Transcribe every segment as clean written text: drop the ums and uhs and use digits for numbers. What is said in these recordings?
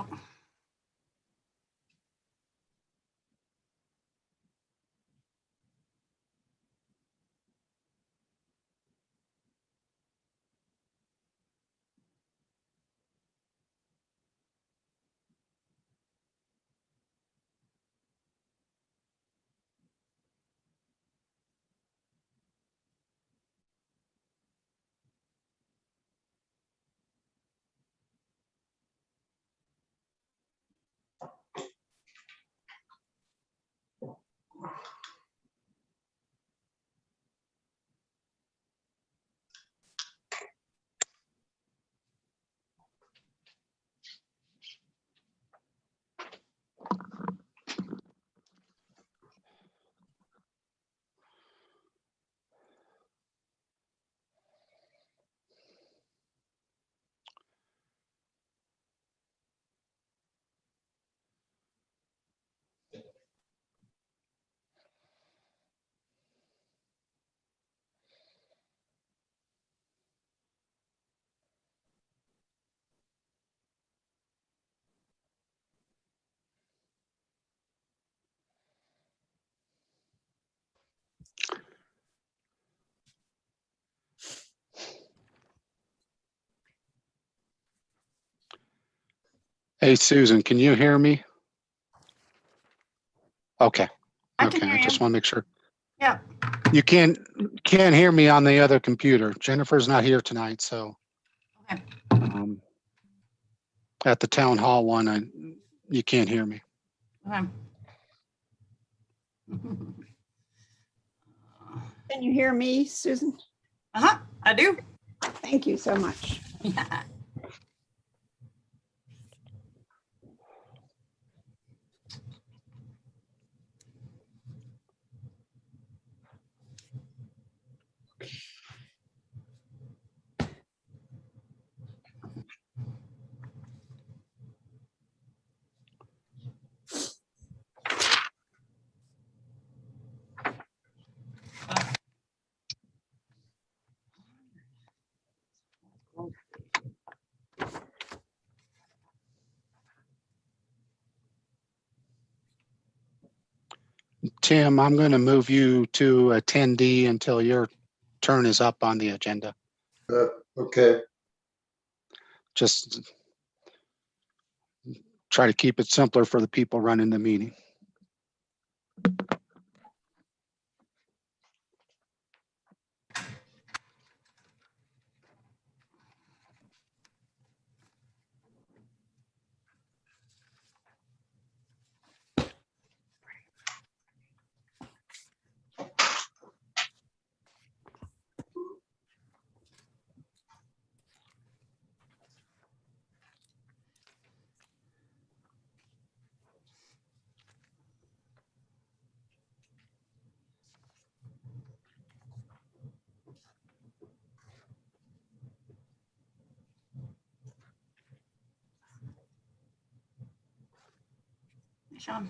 go. Hey, Susan, can you hear me? Okay. I can hear I you. just want to make sure. Yeah. You can't hear me on the other computer. Jennifer's not here tonight, so Okay. at the town hall one, you can't hear me. Okay. Can you hear me, Susan? I do. Thank you so much. Yeah. Tim, I'm going to move you to attendee until your turn is up on the agenda. Okay. Just try to keep it simpler for the people running the meeting. Sean.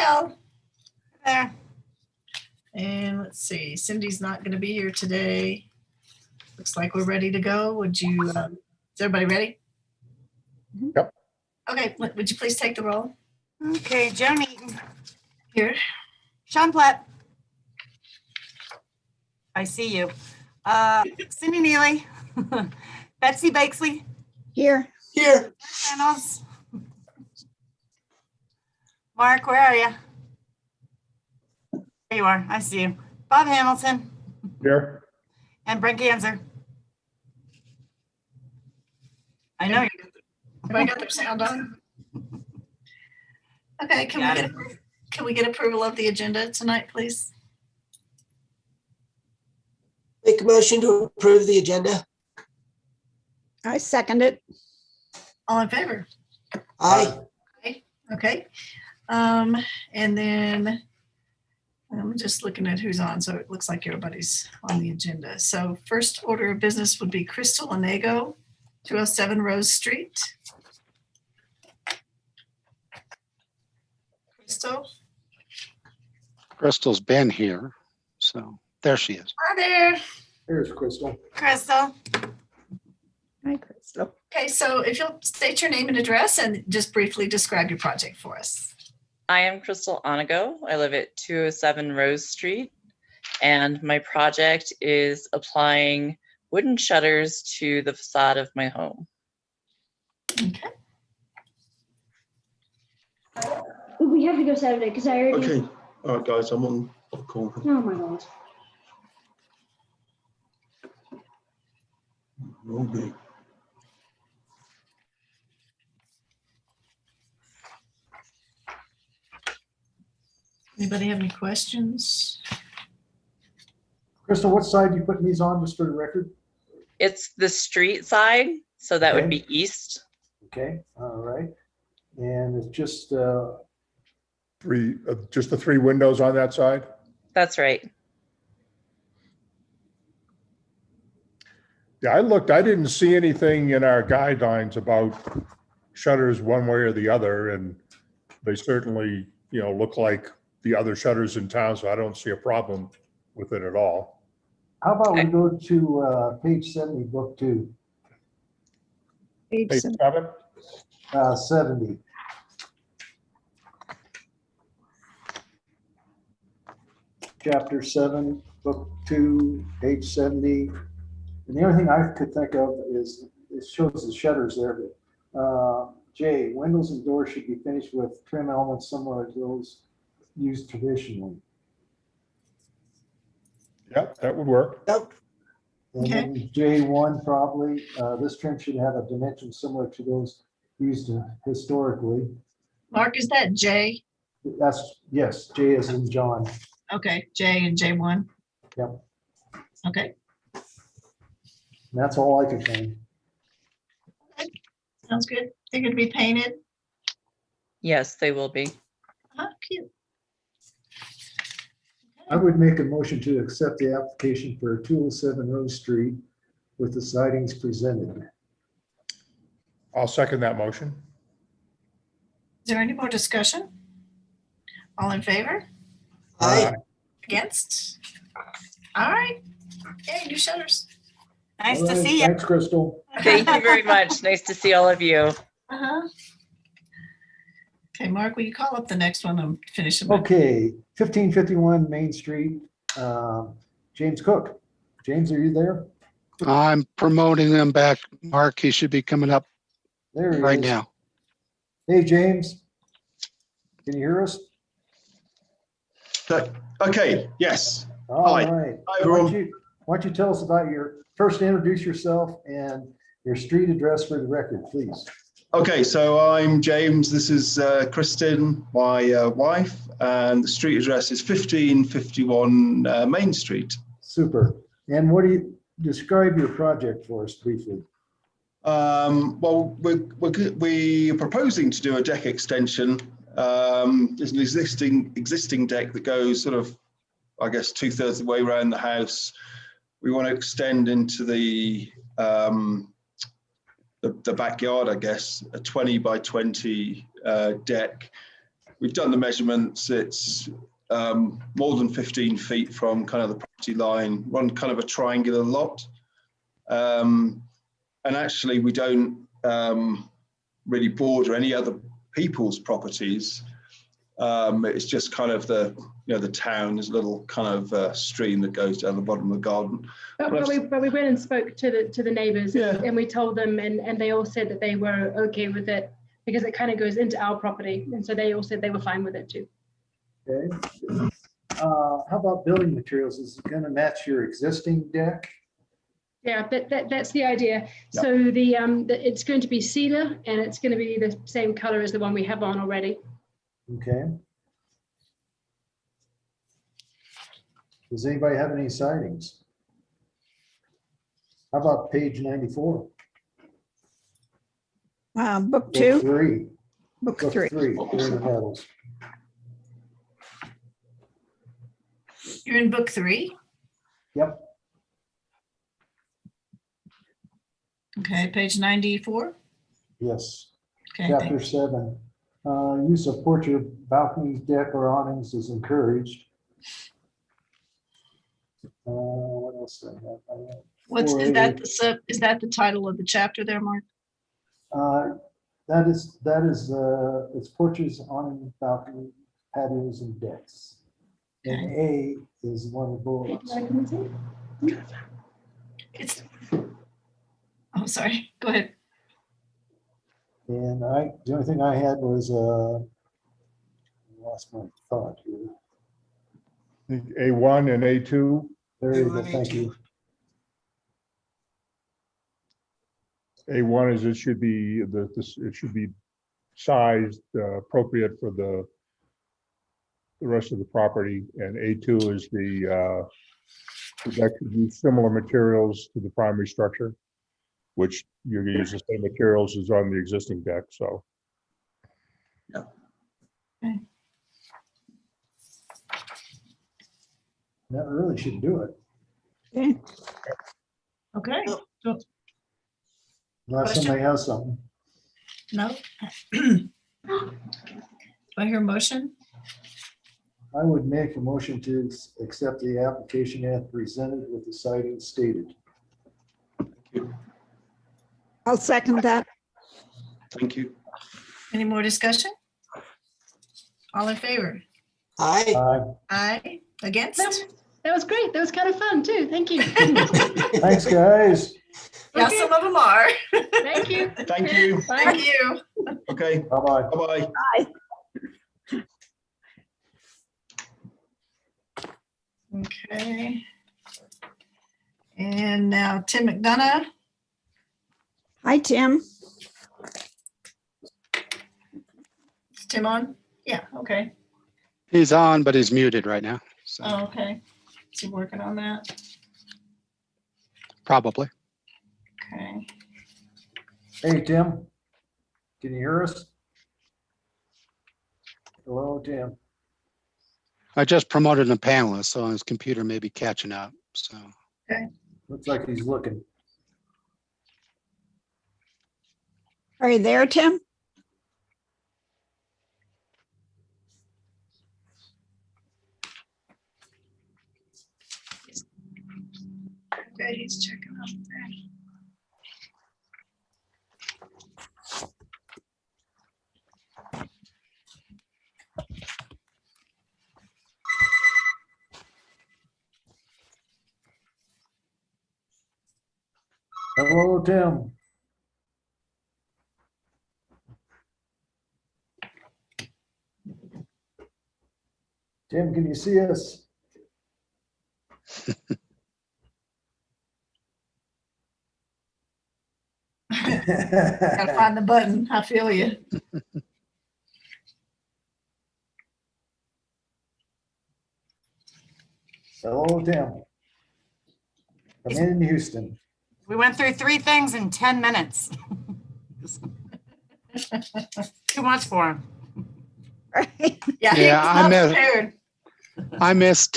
Michelle. There. And let's see, Cindy's not going to be here today. Looks like we're ready to go. Would you, is everybody ready? Yep. Okay, would you please take the roll? Okay, Joan Eaton, Here. Sean Platt. I see you. Cindy Neely, Betsy Bakesley, Here, Here. Reynolds. Mark, where are you? There you are. I see you. Bob Hamilton Here. and Brent Ganser. I know you. Have I got their sound on? Okay, Got can we get approval of the agenda tonight, please? Make a motion to approve the agenda. I second it. All in favor? Aye. Okay. And then I'm just looking at who's on, so it looks like everybody's on the agenda. So first order of business would be Crystal Onego, 207 Rose Street. Crystal, Crystal's been here, so there she is. hi there. Here's Crystal. Crystal. Hi, Crystal. Okay, so if you'll state your name and address and just briefly describe your project for us. I am Crystal Onego. I live at 207 Rose Street, and my project is applying wooden shutters to the facade of my home. Okay. We have to go Saturday because I already. Okay, all right, guys, I'm on call. Oh my god. Okay. Anybody have any questions? Crystal, what side you putting these on, just for the record? It's the street side, so that would Okay. be east. Okay, all right. And it's just, Just the three windows on that side? That's right. Yeah, I looked, I didn't see anything in our guidelines about shutters one way or the other, and they certainly, look like the other shutters in town, so I don't see a problem with it at all. how about we Okay. go to page 70, book 2, Page Page 7? 70. Chapter 7, book 2, page 70. And the only thing I could think of is, it shows the shutters there, but J, windows and doors should be finished with trim elements similar to those used traditionally. Yep, that would work. Yep. And then J1 probably, this trim should have a dimension similar to those used historically. Mark, is that J? That's, yes, J is in John. Okay, J and J1. Yep. Okay, And that's all I could think. sounds good. They're going to be painted. Yes, they will be. Cute. I would make a motion to accept the application for 207 Rose Street with the sidings presented. I'll second that motion. Is there any more discussion? All in favor? Aye. Against? All right. Yay, new shutters. Nice All to right, see you. Thanks, Crystal. Thank you very much. Nice to see all of you. Uh-huh. Okay, Mark, will you call up the next one and finish them? up? Okay, 1551 Main Street, James Cook. James, are you there? I'm promoting them back. Mark, he should be coming up There he right is. now. Hey, James. Can you hear us? Okay, yes. All Hi. right. Hi, Why everyone. don't you tell us about first introduce yourself and your street address for the record, please. Okay, so I'm James. This is Kristen, my wife, and the street address is 1551 Main Street. Super. And what do you describe your project for us briefly? Well, we're proposing to do a deck extension. There's an existing deck that goes sort of, I guess, 2/3 of the way around the house. We want to extend into the backyard, I guess, a 20 by 20 deck. we've done the measurements. It's more than 15 feet from kind of the property line, run kind of a triangular lot. And actually we don't really border any other people's properties. It's just kind of the town. There's a little kind of stream that goes down the bottom of the garden. But we went and spoke to the neighbors, Yeah. and we told them, and they all said that they were okay with it because it kind of goes into our property, and so they all said they were fine with it too. Okay. How about building materials? Is it going to match your existing deck? Yeah, that's the idea. Yep. So it's going to be cedar, and it's going to be the same color as the one we have on already. Okay. Does anybody have any sightings? How about page 94? Book Book 2, three. book Book 3. three, here in the metals. You're in book 3? Yep. Okay, page 94? Yes. Okay, Chapter 7. Use of porch or balconies, deck, or awnings is encouraged. What else do I have? What's, is 4A. that the title of the chapter there, Mark? That is, it's porches, awning, balcony, patios, and decks. And A is one of the bullets. It's, oh, sorry, go ahead. And the only thing I had was, lost my thought here. A1 and A2. There you go, thank you. A1 is it should be it should be sized appropriate for the rest of the property, and A2 is the deck should use similar materials to the primary structure, which you're going to use the same materials as on the existing deck. So That really should do it, Okay. Okay, unless somebody has something. no. Do I hear a motion? I would make a motion to accept the application as presented with the citing stated. I'll second that. Thank you. Any more discussion? All in favor? Aye. Aye. Against? That was great. That was kind of fun too. Thank you. Thanks, guys. Yeah, Okay. some of them are. Thank you. Thank you. Thank you. Okay. Bye-bye. Bye-bye. Okay. And now Tim McDonough. Hi, Tim. Is Tim on? Yeah, okay. He's on, but he's muted right now. So Oh, okay. Is he working on that? probably. Okay. Hey, Tim, can you hear us? Hello, Tim. I just promoted a panelist, so his computer may be catching up. So Looks like he's looking. Are you there, Tim? Okay, he's checking out there. Hello, Tim. Tim, can you see us? Gotta find the button. I feel you. Hello, Tim. I'm in Houston. We went through 3 things in 10 minutes. Too much for him. Yeah, he Yeah, was I not know. prepared. I messed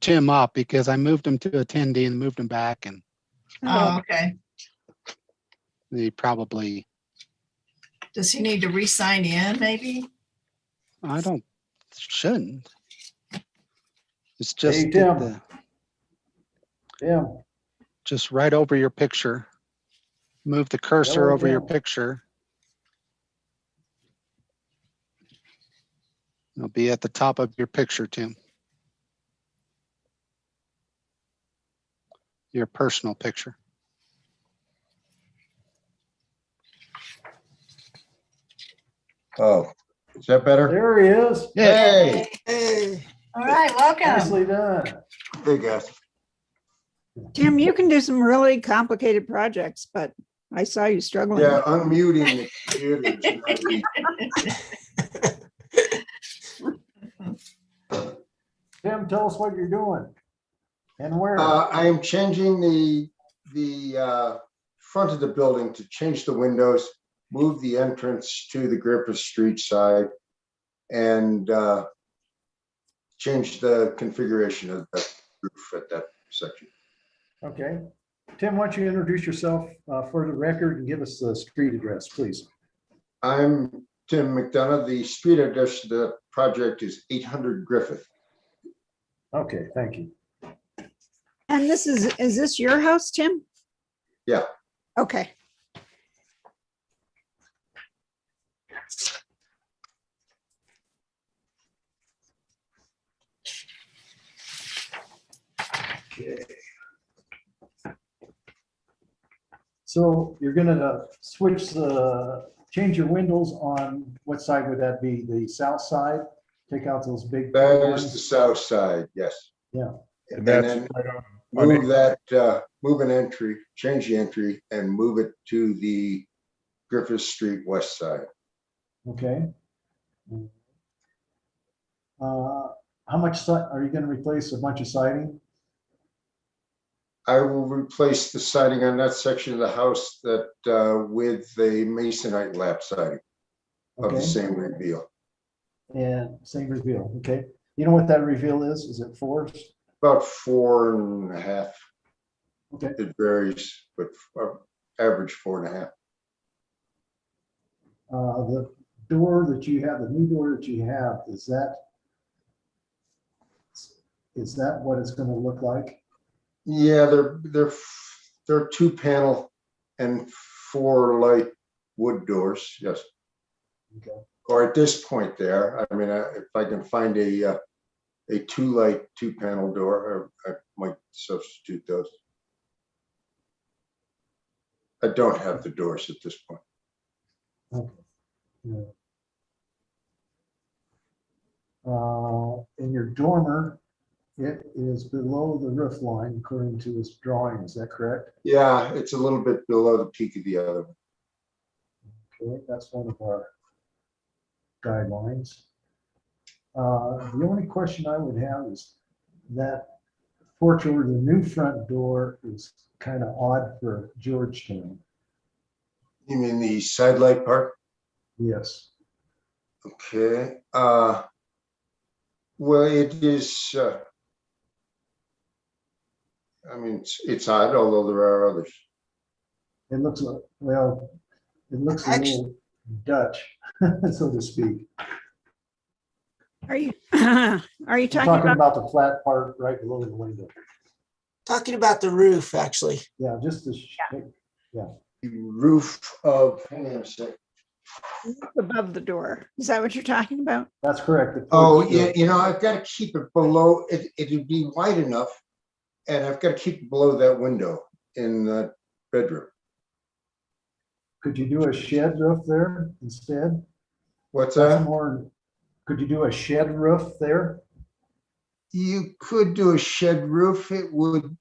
Tim up because I moved him to attendee and moved him back, and Oh, okay. he probably Does he need to re-sign in maybe? I don't, shouldn't. It's Hey, just, Tim. Tim, just right over your picture. Move the cursor Hello, over your Tim. picture. It'll be at the top of your picture, Tim. Your personal picture. Oh, is that better? there he is. Hey, Hey, All right, welcome. Nicely done. hey guys. Tim, you can do some really complicated projects, but I saw you struggling. Yeah, unmuting the computers. Tim, tell us what you're doing and where. I am changing the front of the building to change the windows, move the entrance to the Griffith Street side, and change the configuration of the roof at that section. Okay. Tim, why don't you introduce yourself for the record and give us the street address, please? I'm Tim McDonough. The street address of the project is 800 Griffith. Okay, thank you. And is this your house, Tim? Yeah. Okay. Okay. So you're gonna change your windows on, what side would that be? The south side? Take out those big That ones? is the south side, yes. Yeah. And And that's then right on move that, move an entry, change the entry and move it to the Griffith Street west side. Okay. How much are you gonna replace a bunch of siding? I will replace the siding on that section of the house that with a masonite lap siding of the Okay. same reveal. And same reveal, okay? You know what that reveal is? Is it four? About 4.5. Okay. It varies, but average 4.5. The door that you have, the new door that you have, is that what it's gonna look like? Yeah, they're 2-panel and 4 light wood doors, yes. Okay. Or at this point there, I mean, if I can find a 2-light 2-panel door, I might substitute those. I don't have the doors at this point. Okay. Yeah. In your dormer, it is below the roof line according to this drawing, is that correct? Yeah, it's a little bit below the peak of the other one. Okay, that's one of our guidelines. The only question I would have is that porch over the new front door is kind of odd for Georgetown. You mean the side light part? Yes. Okay. Well, it is. I mean, it's odd, although there are others. It looks like, well, it looks a little Dutch, so to speak. Are you I'm talking talking about? about the flat part right below the window. talking about the roof, actually. Yeah, just the, yeah. The roof of, hang on a sec. Above the door? Is that what you're talking about? That's correct. The Oh, porch yeah, door. you know, I've got to keep it below, it'd be wide enough, and I've got to keep it below that window in the bedroom. Could you do a shed roof there instead? What's That's that? more, could you do a shed roof there? You could do a shed roof, it would,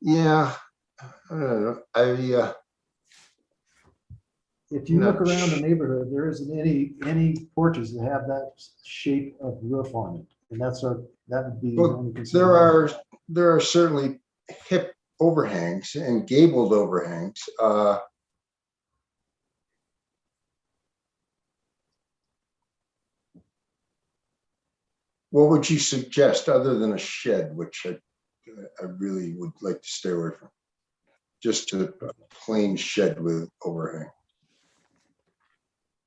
yeah, I don't know, If you look No. around the neighborhood, there isn't any porches that have that shape of roof on it. And that would be. the Well, only consideration. there are certainly hip overhangs and gabled overhangs. What would you suggest other than a shed, which I really would like to stay away from? Just a plain shed with overhang.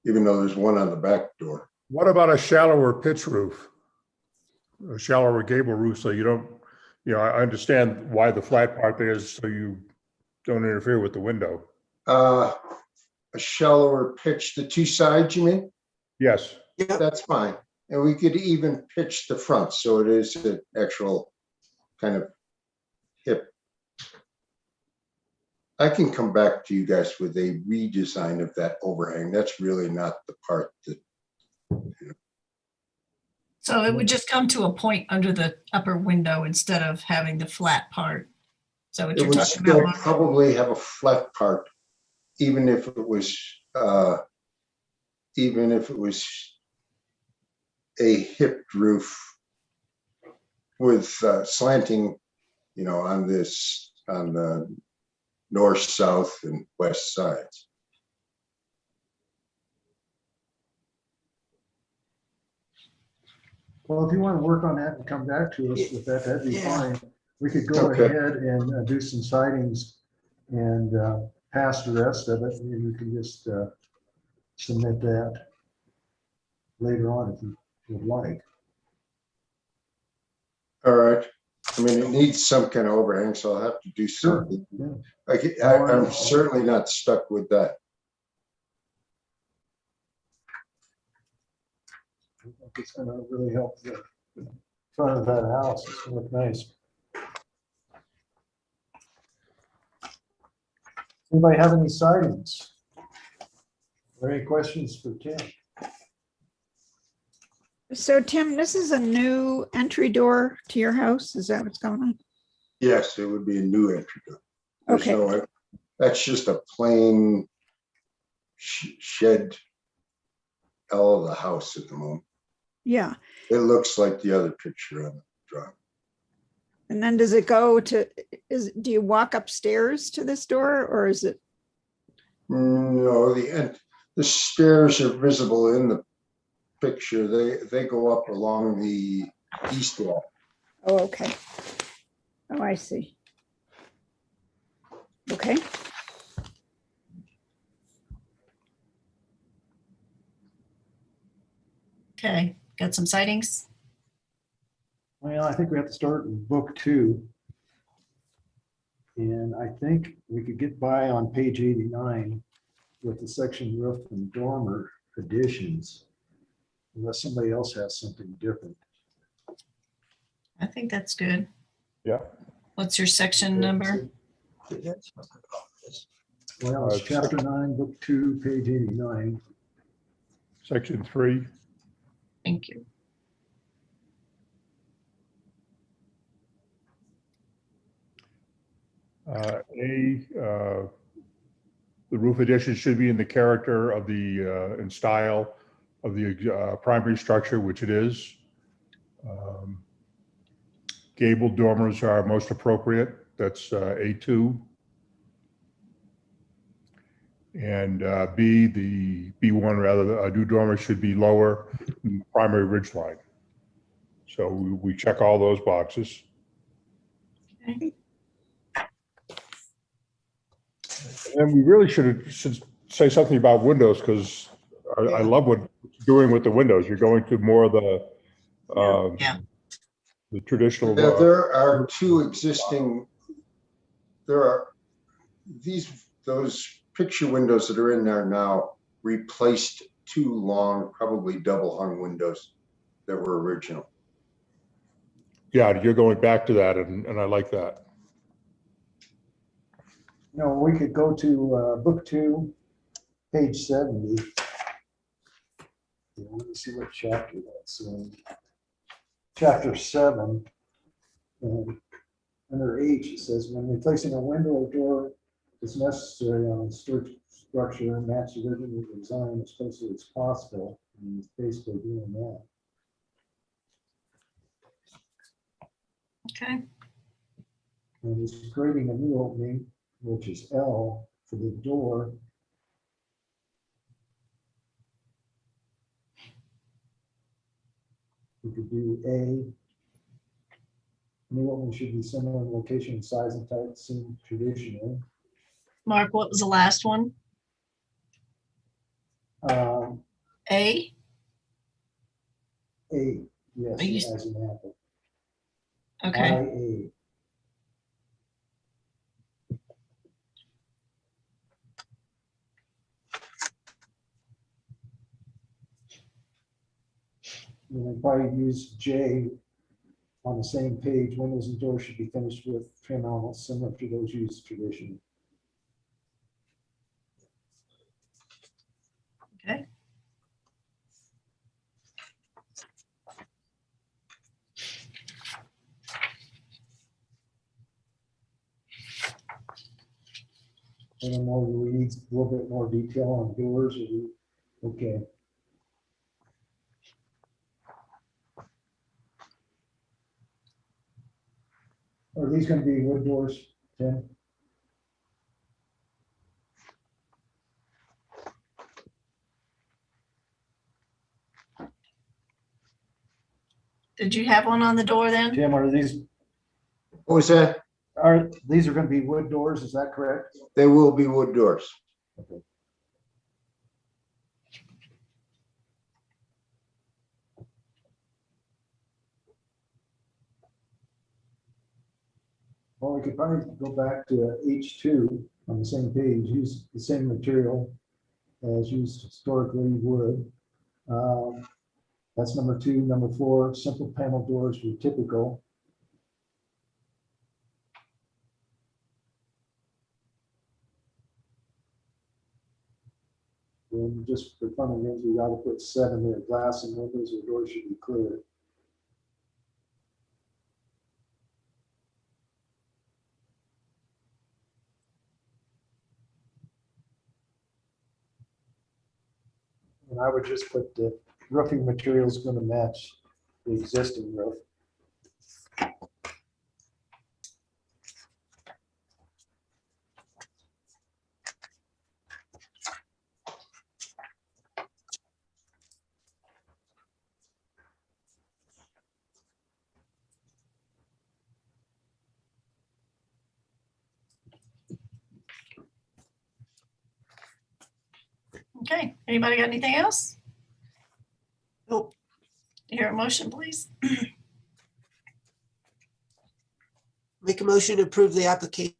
even though there's one on the back door. What about a shallower pitch roof? A shallower gable roof, so you don't, I understand why the flat part there is so you don't interfere with the window. A shallower pitch, the two sides, you mean? Yes. That's fine. And we could even pitch the front, so it is an actual kind of hip. I can come back to you guys with a redesign of that overhang. That's really not the part that. So it would just come to a point under the upper window instead of having the flat part. So what It you're would talking still about, Mark? probably have a flat part, even if it was a hipped roof with slanting, on the north, south, and west sides. Well, if you want to work on that and come back to us with that, that'd be fine. We could go Okay. ahead and do some sightings and pass the rest of it, and you can just submit that later on if you would like. All right. I mean, it needs some kind of overhang, so I'll have to do something. Yeah. I'm certainly not stuck with that. I think it's going to really help the front of that house. It's going to look nice. Anybody have any sightings? Or any questions for Tim? So Tim, this is a new entry door to your house? Is that what's going on? Yes, it would be a new entry door. There's Okay. no, that's just a plain shed L of the house at the moment. Yeah. It looks like the other picture on the drawing. And then does it go to, do you walk upstairs to this door or is it? No, the stairs are visible in the picture. They go up along the east wall. Oh, okay. Oh, I see. Okay. Okay, got some sightings? Well, I think we have to start in book 2. And I think we could get by on page 89 with the section roof and dormer additions, unless somebody else has something different. I think that's good. Yeah. What's your section number? Well, it's chapter 9, book 2, page 89. Section 3. Thank you. The roof addition should be in the character of the, and style of the primary structure, which it is. Gable dormers are most appropriate. That's A2. And B, the B1 rather, the new dormer should be lower than the primary ridge line. So we check all those boxes. Okay. And we really should say something about windows, because I love what you're doing with the windows. You're going to more of the Yeah. the traditional. There are two existing. Those picture windows that are in there now replaced two long, probably double hung windows that were original. Yeah, you're going back to that, and I like that. You know, we could go to book 2, page 70. Yeah, let me see what chapter that's in. Chapter 7. And under H, it says, when replacing a window or door, it's necessary on the structure and match the original design as closely as possible. And it's basically doing that. Okay. And it's creating a new opening, which is L for the door. We could do A. New opening should be similar in location, size, and type seen traditionally. Mark, what was the last one? A? A, yes, Are you- as an apple. Okay, IA. And I probably use J on the same page. Windows and doors should be finished with trim elements similar to those used traditionally. okay. I don't know, do we need a little bit more detail on doors or we, okay. Are these gonna be wood doors, Tim? Did you have one on the door then? Tim, are these, What was that? these are gonna be wood doors, is that correct? They will be wood doors. Okay. Well, we could probably go back to H2 on the same page, use the same material as used historically wood. That's number 2. Number 4, simple panel doors were typical. And just for fun and games, we got to put 7 there. Glass and windows or doors should be clear. And I would just put the roofing material is going to match the existing roof. Okay, anybody got anything else? Nope. Hear a motion, please? Make a motion to approve the application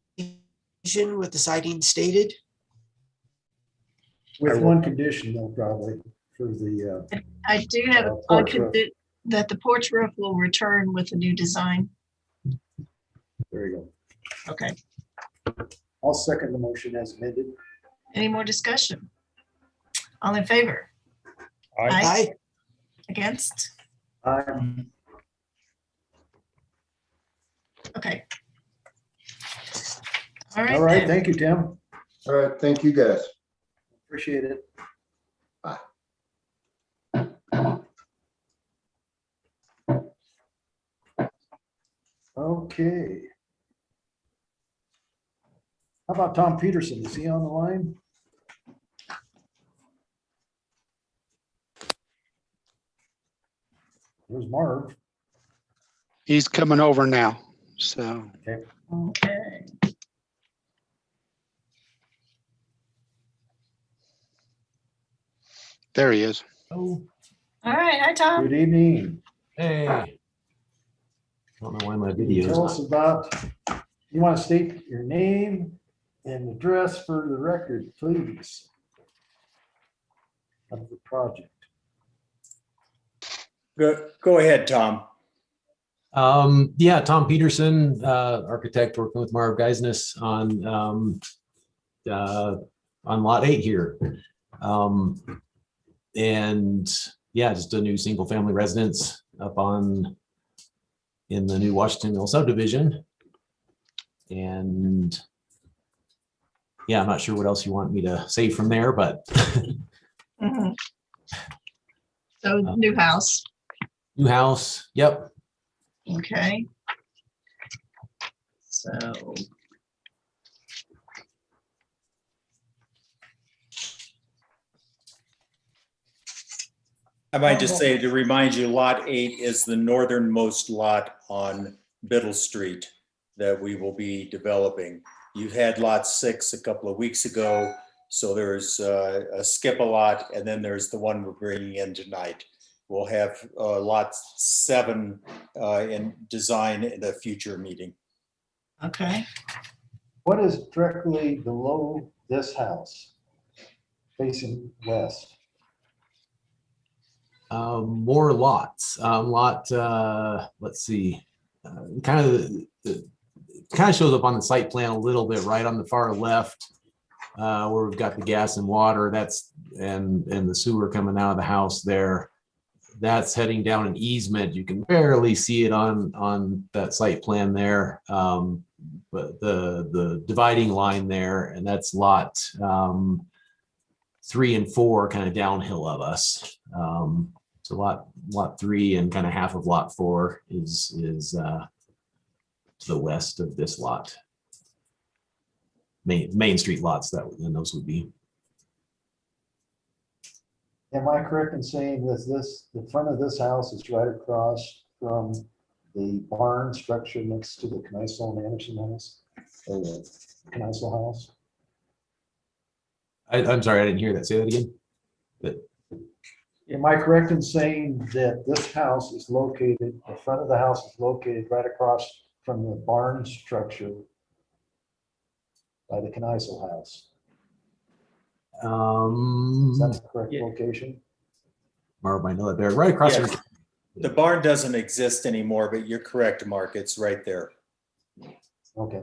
with the citing stated. With one condition though, probably, for the, I do have a Porch roof. that the porch roof will return with a new design. there you go. Okay, I'll second the motion as amended. any more discussion? All in favor? Aye. Aye. Against? Aye. Okay. All All right, right, then. thank you, Tim. All right, thank you, guys. Appreciate it. Bye. Okay. How about Tom Peterson? Is he on the line? There's Marv. He's coming over now. So Okay. there he is. Oh, All right, hi, Tom. Good evening. hey. Don't know why my Can you video is tell not. us about, you want to state your name and address for the record, please, of the project. Go ahead, Tom. Yeah, Tom Peterson, architect working with Marv Geisness on lot 8 here. And yeah, just a new single family residence up in the new Washington Mill subdivision. And yeah, I'm not sure what else you want me to say from there, but Mhm. So new house, new house, yep. okay. So. I might just say to remind you, Lot 8 is the northernmost lot on Biddle Street that we will be developing. You had Lot 6 a couple of weeks ago. So there's a skip a lot, and then there's the one we're bringing in tonight. We'll have lot 7 in design in the future meeting. Okay. What is directly below this house facing west? More lots. Let's see. Kind of shows up on the site plan a little bit, right on the far left, where we've got the gas and water. That's and the sewer coming out of the house there. That's heading down an easement. You can barely see it on that site plan there. But the dividing line there, and that's lot 3 and 4 kind of downhill of us. So lot 3 and kind of half of lot 4 is to the west of this lot. Main Street lots and those would be. Am I correct in saying that the front of this house is right across from the barn structure next to the Kneisel and Anderson house? Or the Kneisel house? I'm sorry, I didn't hear that. Say that again. Am I correct in saying that this house is located, the front of the house is located right across from the barn structure by the Kneisel house? Is that the correct location? Marv, I know that they're right across. Yes. The barn doesn't exist anymore, but you're correct, Mark. It's right there. Okay.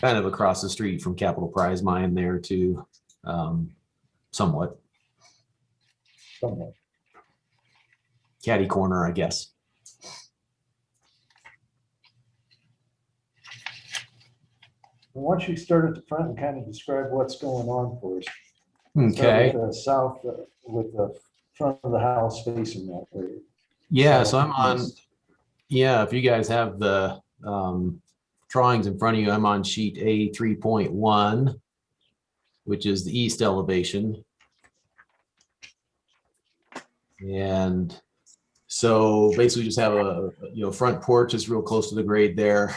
Kind of across the street from Capital Prize Mine there too, somewhat. Somewhat. Catty corner, I guess. Once you start at the front and kind of describe what's going on for us. Okay. Start with the south, with the front of the house facing that way. Yeah, so I'm on, yeah, if you guys have the drawings in front of you, I'm on sheet A 3.1, which is the east elevation. And so basically just have a front porch is real close to the grade there.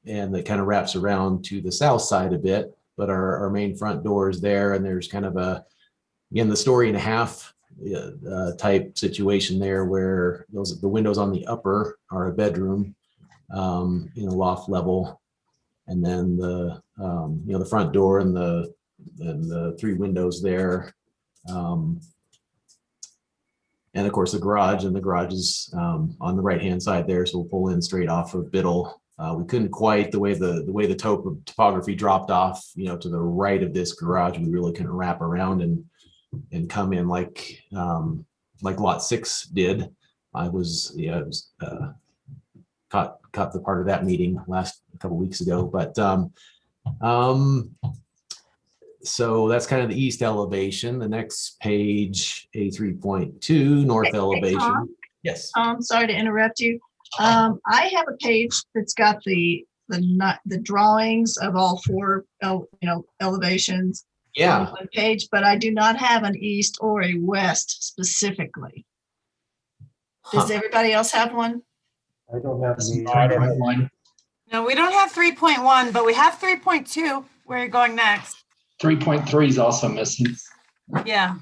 And that kind of wraps around to the south side a bit, but our main front door is there, and there's kind of again, the story and a half type situation there where the windows on the upper are a bedroom, loft level, and then the front door and the 3 windows there, and of course the garage is on the right hand side there, so we'll pull in straight off of Biddle. We couldn't quite, the way the topography dropped off, to the right of this garage, we really couldn't wrap around and come in like lot 6 did. I was caught the part of that meeting a couple weeks ago, but so that's kind of the east elevation. The next page, A 3.2, north elevation. Tom? Yes. Sorry to interrupt you. I have a page that's got the drawings of all 4 elevations. Yeah. On one page, but I do not have an east or a west specifically. Does everybody else have one? I don't have any. I don't have one. No, we don't have 3.1, but we have 3.2. Where are you going next? 3.3 is also missing. Yeah.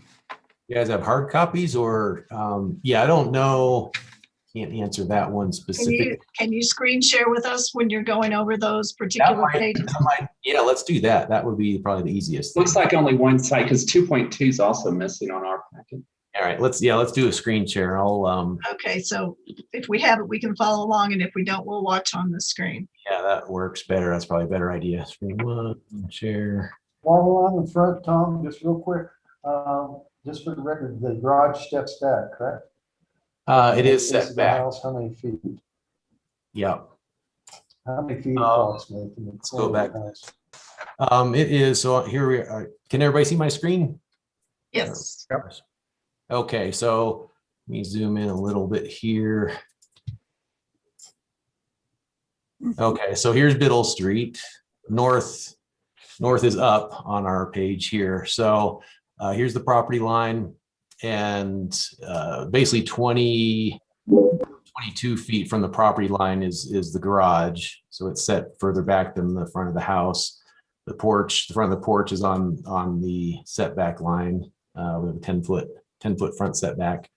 You guys have hard copies or, I don't know. Can't answer that one specific. Can you screen share with us when you're going over those particular pages? Yeah, let's do that. That would be probably the easiest. Looks like only one site because 2.2 is also missing on our packet. All right, let's do a screen share. I'll Okay, so if we have it, we can follow along, and if we don't, we'll watch on the screen. Yeah, that works better. That's probably a better idea. Screen 1, share. While we're on the front, Tom, just real quick, just for the record, the garage steps back, correct? It is set back. House, how many feet? Yeah. How many feet approximately? Let's go back. It is, so here we are. Can everybody see my screen? Yes. Okay, so let me zoom in a little bit here. Okay, so here's Biddle Street. North is up on our page here. So here's the property line, and basically 20 22 feet from the property line is the garage. So it's set further back than the front of the house. The porch, the front of the porch is on the setback line. We have a 10-foot front setback.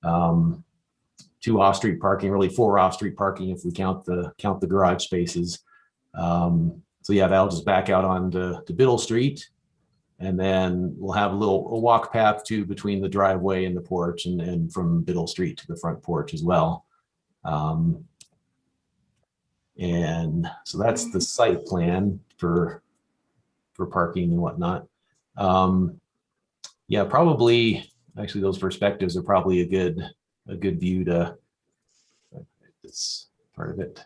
2 off-street parking, really 4 off-street parking if we count the garage spaces. So yeah, that'll just back out onto Biddle Street. And then we'll have a walk path too between the driveway and the porch, and from Biddle Street to the front porch as well. And so that's the site plan for parking and whatnot. Yeah, probably, actually those perspectives are probably a good view to, it's part of it.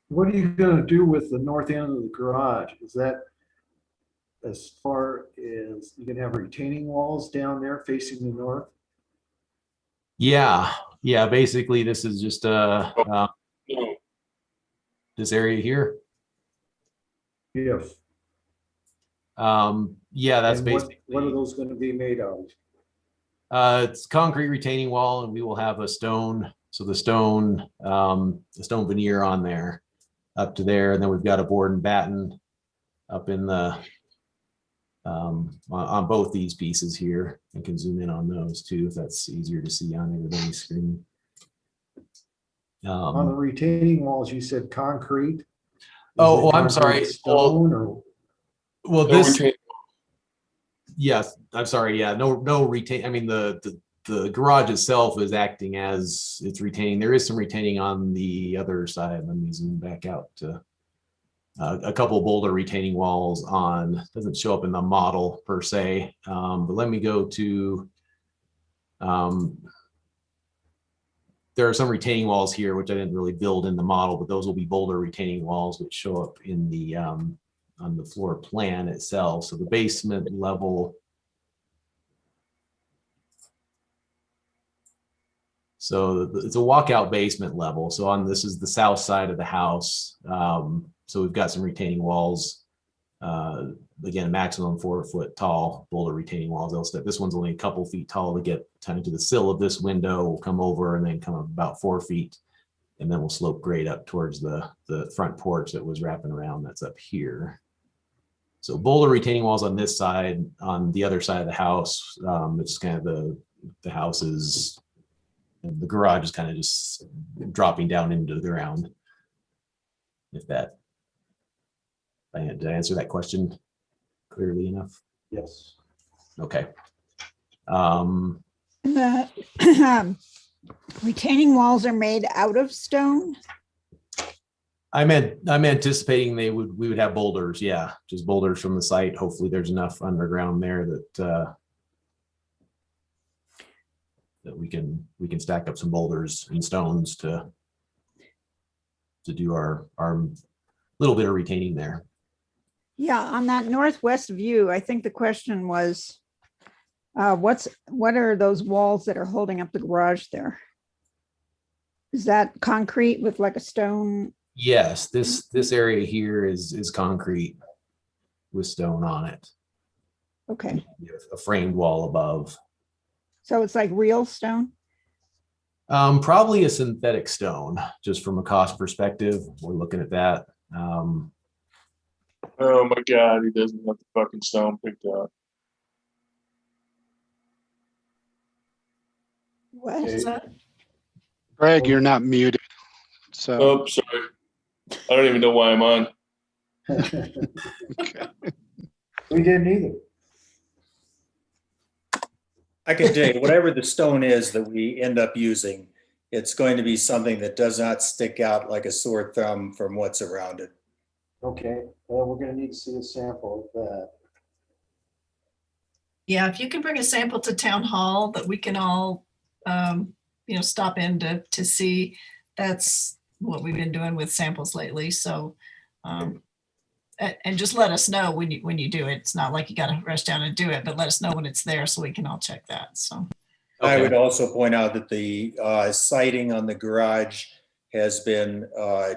What are you gonna do with the north end of the garage? Is that as far as you can have retaining walls down there facing the north? Yeah, basically this is just this area here. Yes. Yeah, that's And basically. What are those gonna be made of? It's concrete retaining wall, and we will have a stone. So the stone veneer on there up to there. And then we've got a board and batten up in the, on both these pieces here. I can zoom in on those too, if that's easier to see on everybody's screen. On the retaining walls, you said concrete? Is Oh, it I'm sorry. concrete Stone or? Well, this, yes, I'm sorry. Yeah, no retain. I mean, the garage itself is acting as it's retaining. There is some retaining on the other side. Let me zoom back out to a couple boulder retaining walls on, doesn't show up in the model per se. But let me go to, there are some retaining walls here, which I didn't really build in the model, but those will be boulder retaining walls, which show up in the, on the floor plan itself. So the basement level. So it's a walkout basement level. So on this is the south side of the house. So we've got some retaining walls. Again, maximum 4 foot tall boulder retaining walls. This one's only a couple feet tall to get kind of to the sill of this window. We'll come over and then come up about 4 feet, and then we'll slope grade up towards the front porch that was wrapping around. That's up here. So boulder retaining walls on this side. On the other side of the house, it's kind of the house is, the garage is kind of just dropping down into the ground. If that, did I answer that question clearly enough? Yes. Okay. The retaining walls are made out of stone? I'm anticipating we would have boulders, yeah, just boulders from the site. Hopefully there's enough underground there that that we can stack up some boulders and stones to do our little bit of retaining there. Yeah, on that northwest view, I think the question was, what are those walls that are holding up the garage there? Is that concrete with like a stone? Yes, this area here is concrete with stone on it. Okay. A framed wall above. So it's like real stone? Probably a synthetic stone, just from a cost perspective. We're looking at that. Oh my God, he doesn't have the fucking stone picked up. What is that? Greg, you're not muted. So. Oh, sorry. I don't even know why I'm on. We didn't either. I can tell you, whatever the stone is that we end up using, it's going to be something that does not stick out like a sore thumb from what's around it. Okay, well, we're gonna need to see a sample of that. Yeah, if you can bring a sample to town hall that we can all, stop in to see, that's what we've been doing with samples lately. So, and just let us know when you do it. It's not like you got to rush down and do it, but let us know when it's there so we can all check that. So, I would also point out that the siding on the garage has been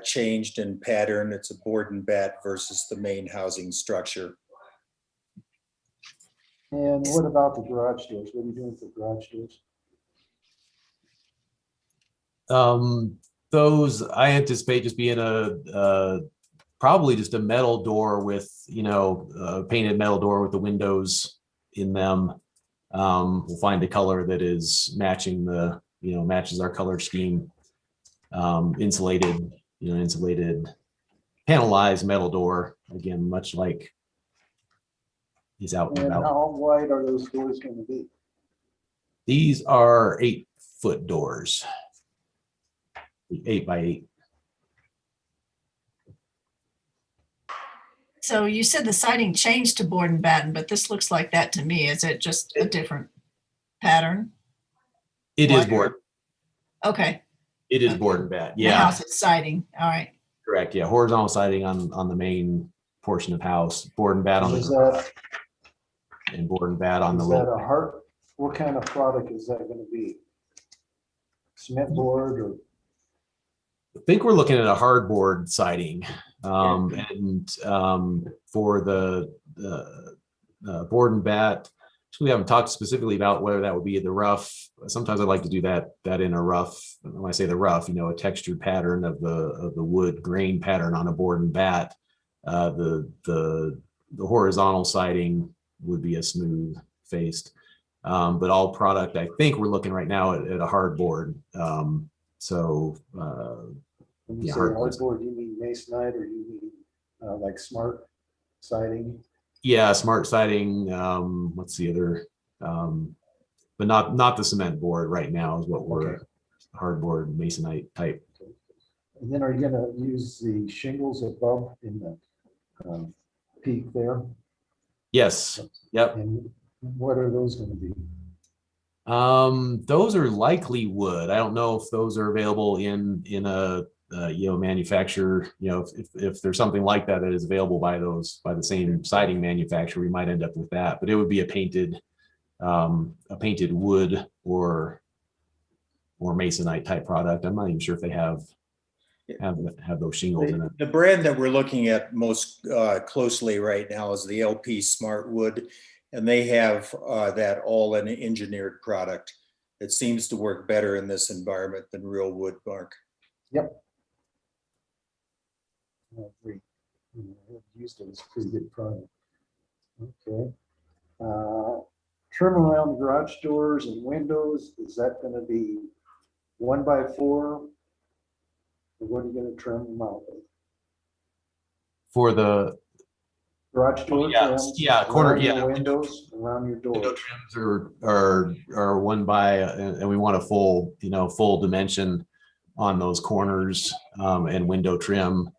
changed in pattern. It's a board and bat versus the main housing structure. And what about the garage doors? What are you doing for garage doors? Those I anticipate just being a probably just a metal door with, you know, a painted metal door with the windows in them. We'll find a color that is matching the, you know, matches our color scheme. Insulated, you know, insulated panelized metal door, again, much like he's out and And about. how wide are those doors going to be? These are 8-foot doors, 8 by 8. So you said the siding changed to board and batten, but this looks like that to me. Is it just a different pattern? It is Wider? board. Okay. It is board and bat. The Yeah, house is siding. All right. correct. Yeah, horizontal siding on the main portion of house, board and bat on Is the that, and board and bat on the is that little. a hard, what kind of product is that going to be? Cement board or? I think we're looking at a hardboard siding, and for the board and bat. We haven't talked specifically about whether that would be the rough. Sometimes I like to do that in a rough. When I say the rough, you know, a textured pattern of the wood grain pattern on a board and bat. The horizontal siding would be a smooth faced, but all product. I think we're looking right now at a hardboard. When you Yeah, say hardboard. hardboard, you mean masonite or you mean like smart siding? Yeah, smart siding. What's the other? But not the cement board right now is what we're hardboard masonite type. And then are you gonna use the shingles above in the peak there? Yes. Yep. And what are those gonna be? Those are likely wood. I don't know if those are available in a you know, manufacturer. You know, if there's something like that is available by the same siding manufacturer, we might end up with that. But it would be a painted wood or masonite type product. I'm not even sure if they have those shingles in it. The brand that we're looking at most closely right now is the LP Smart Wood, and they have that all an engineered product. It seems to work better in this environment than real wood, Mark. Yep. I agree. Used it as a pretty good product. Okay. Trim around the garage doors and windows, is that gonna be 1x4? Or what are you gonna trim them out with? For the Garage door trims? corner, around your yeah. Windows, around your Window door. trims are 1 by, and we want a full dimension on those corners and window trim,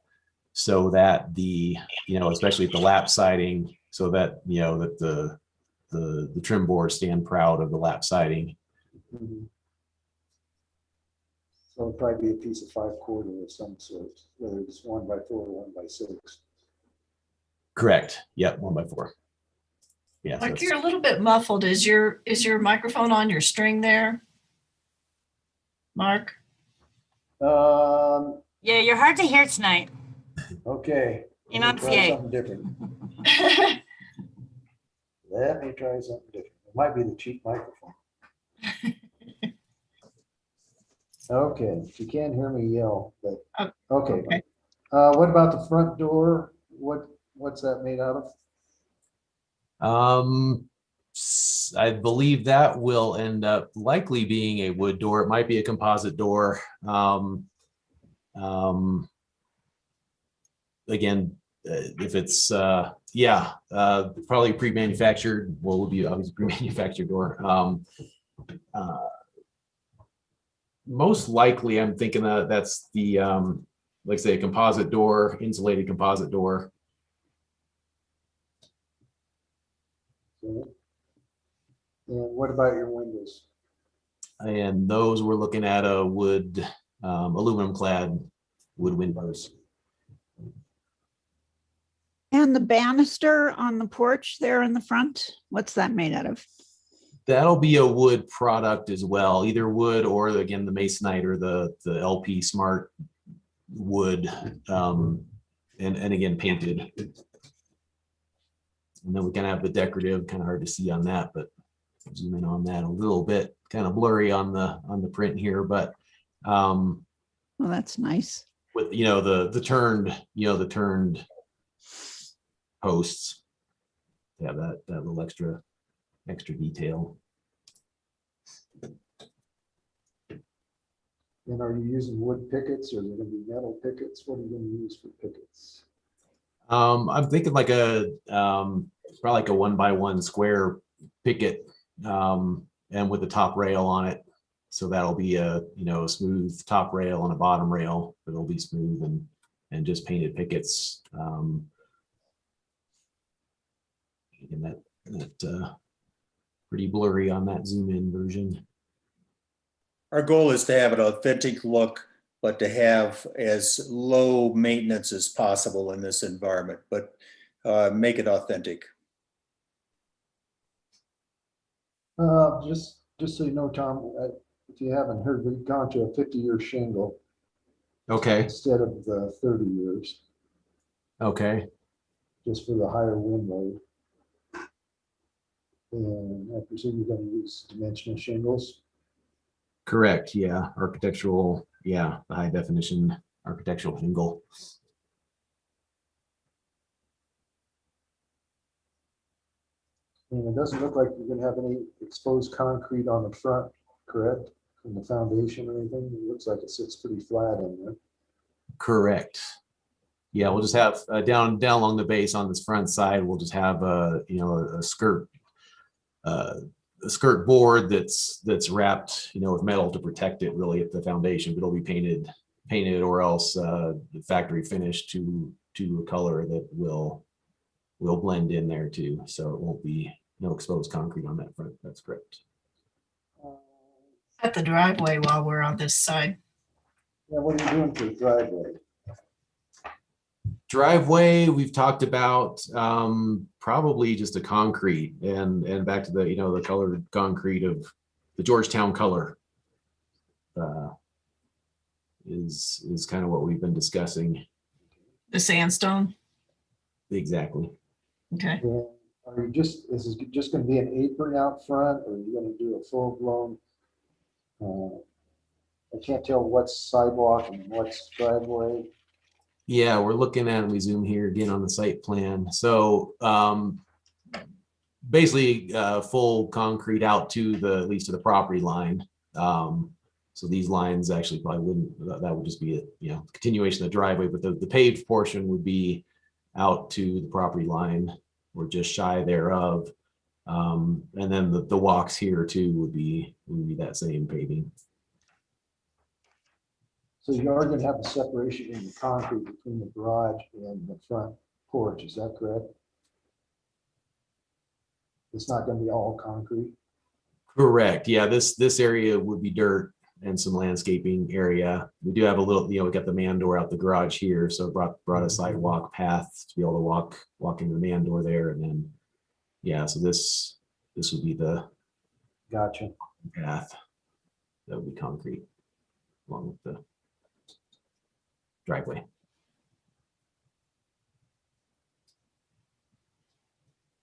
so that especially at the lap siding, so that that the trim boards stand proud of the lap siding. Mhm. So it'll probably be a piece of 5/4 of some sort, whether it's 1x4 or 1x6. Correct. Yep, 1 by 4. Yeah. Like you're a little bit muffled. Is your microphone on your string there? Mark? Yeah, you're hard to hear tonight. Okay. Let me try Enunciate. something different. Let me try something different. It might be the cheap microphone. Okay, you can't hear me yell, but, okay. Okay. What about the front door? What's that made out of? I believe that will end up likely being a wood door. It might be a composite door. Again, if it's probably pre-manufactured, well, it would be obviously pre-manufactured door. Most likely, I'm thinking that that's the like say a composite door, insulated composite door. And what about your windows? And those we're looking at a wood, aluminum clad wood windows. And the banister on the porch there in the front, what's that made out of? That'll be a wood product as well, either wood or again, the masonite or the LP Smart wood, and again, painted. And then we kind of have the decorative, kind of hard to see on that, but zoom in on that a little bit, kind of blurry on the print here, but Well, that's nice. With, the turned posts. Yeah, that little extra detail. And are you using wood pickets or are they gonna be metal pickets? What are you gonna use for pickets? I'm thinking like probably like a 1x1 square picket, and with the top rail on it. So that'll be a smooth top rail and a bottom rail, but it'll be smooth and just painted pickets. And that pretty blurry on that zoom in version. Our goal is to have an authentic look, but to have as low maintenance as possible in this environment, but make it authentic. Just so you know, Tom, if you haven't heard, we've gone to a 50-year shingle Okay. instead of the 30 years, Okay. just for the higher wind load. And I presume you're going to use dimensional shingles. Correct. Yeah. Architectural. Yeah. The high definition architectural shingle. And it doesn't look like you're going to have any exposed concrete on the front, correct? From the foundation or anything. It looks like it sits pretty flat in there. Correct. Yeah, we'll just have down along the base on this front side. We'll just have a skirt board that's wrapped with metal to protect it really at the foundation, but it'll be painted or else factory finished to a color that will blend in there too. So it won't be no exposed concrete on that front. That's correct. At the driveway while we're on this side. Yeah, what are you doing for the driveway? Driveway, we've talked about probably just a concrete and back to the the colored concrete of the Georgetown color is kind of what we've been discussing. The sandstone. Exactly. Okay. And are you is this just going to be an apron out front, or are you going to do a full blown? I can't tell what's sidewalk and what's driveway. Yeah, we're looking at, we zoom here again on the site plan. So basically full concrete out to at least to the property line. So these lines actually probably wouldn't, that would just be a continuation of the driveway, but the paved portion would be out to the property line or just shy thereof. And then the walks here too would be that same paving. So you are going to have a separation in the concrete between the garage and the front porch, is that correct? It's not going to be all concrete? Correct. Yeah, this area would be dirt and some landscaping area. We do have a little, we got the man door out the garage here, so brought a sidewalk path to be able to walk into the man door there, and then so this would be the Gotcha. path that would be concrete along with the driveway.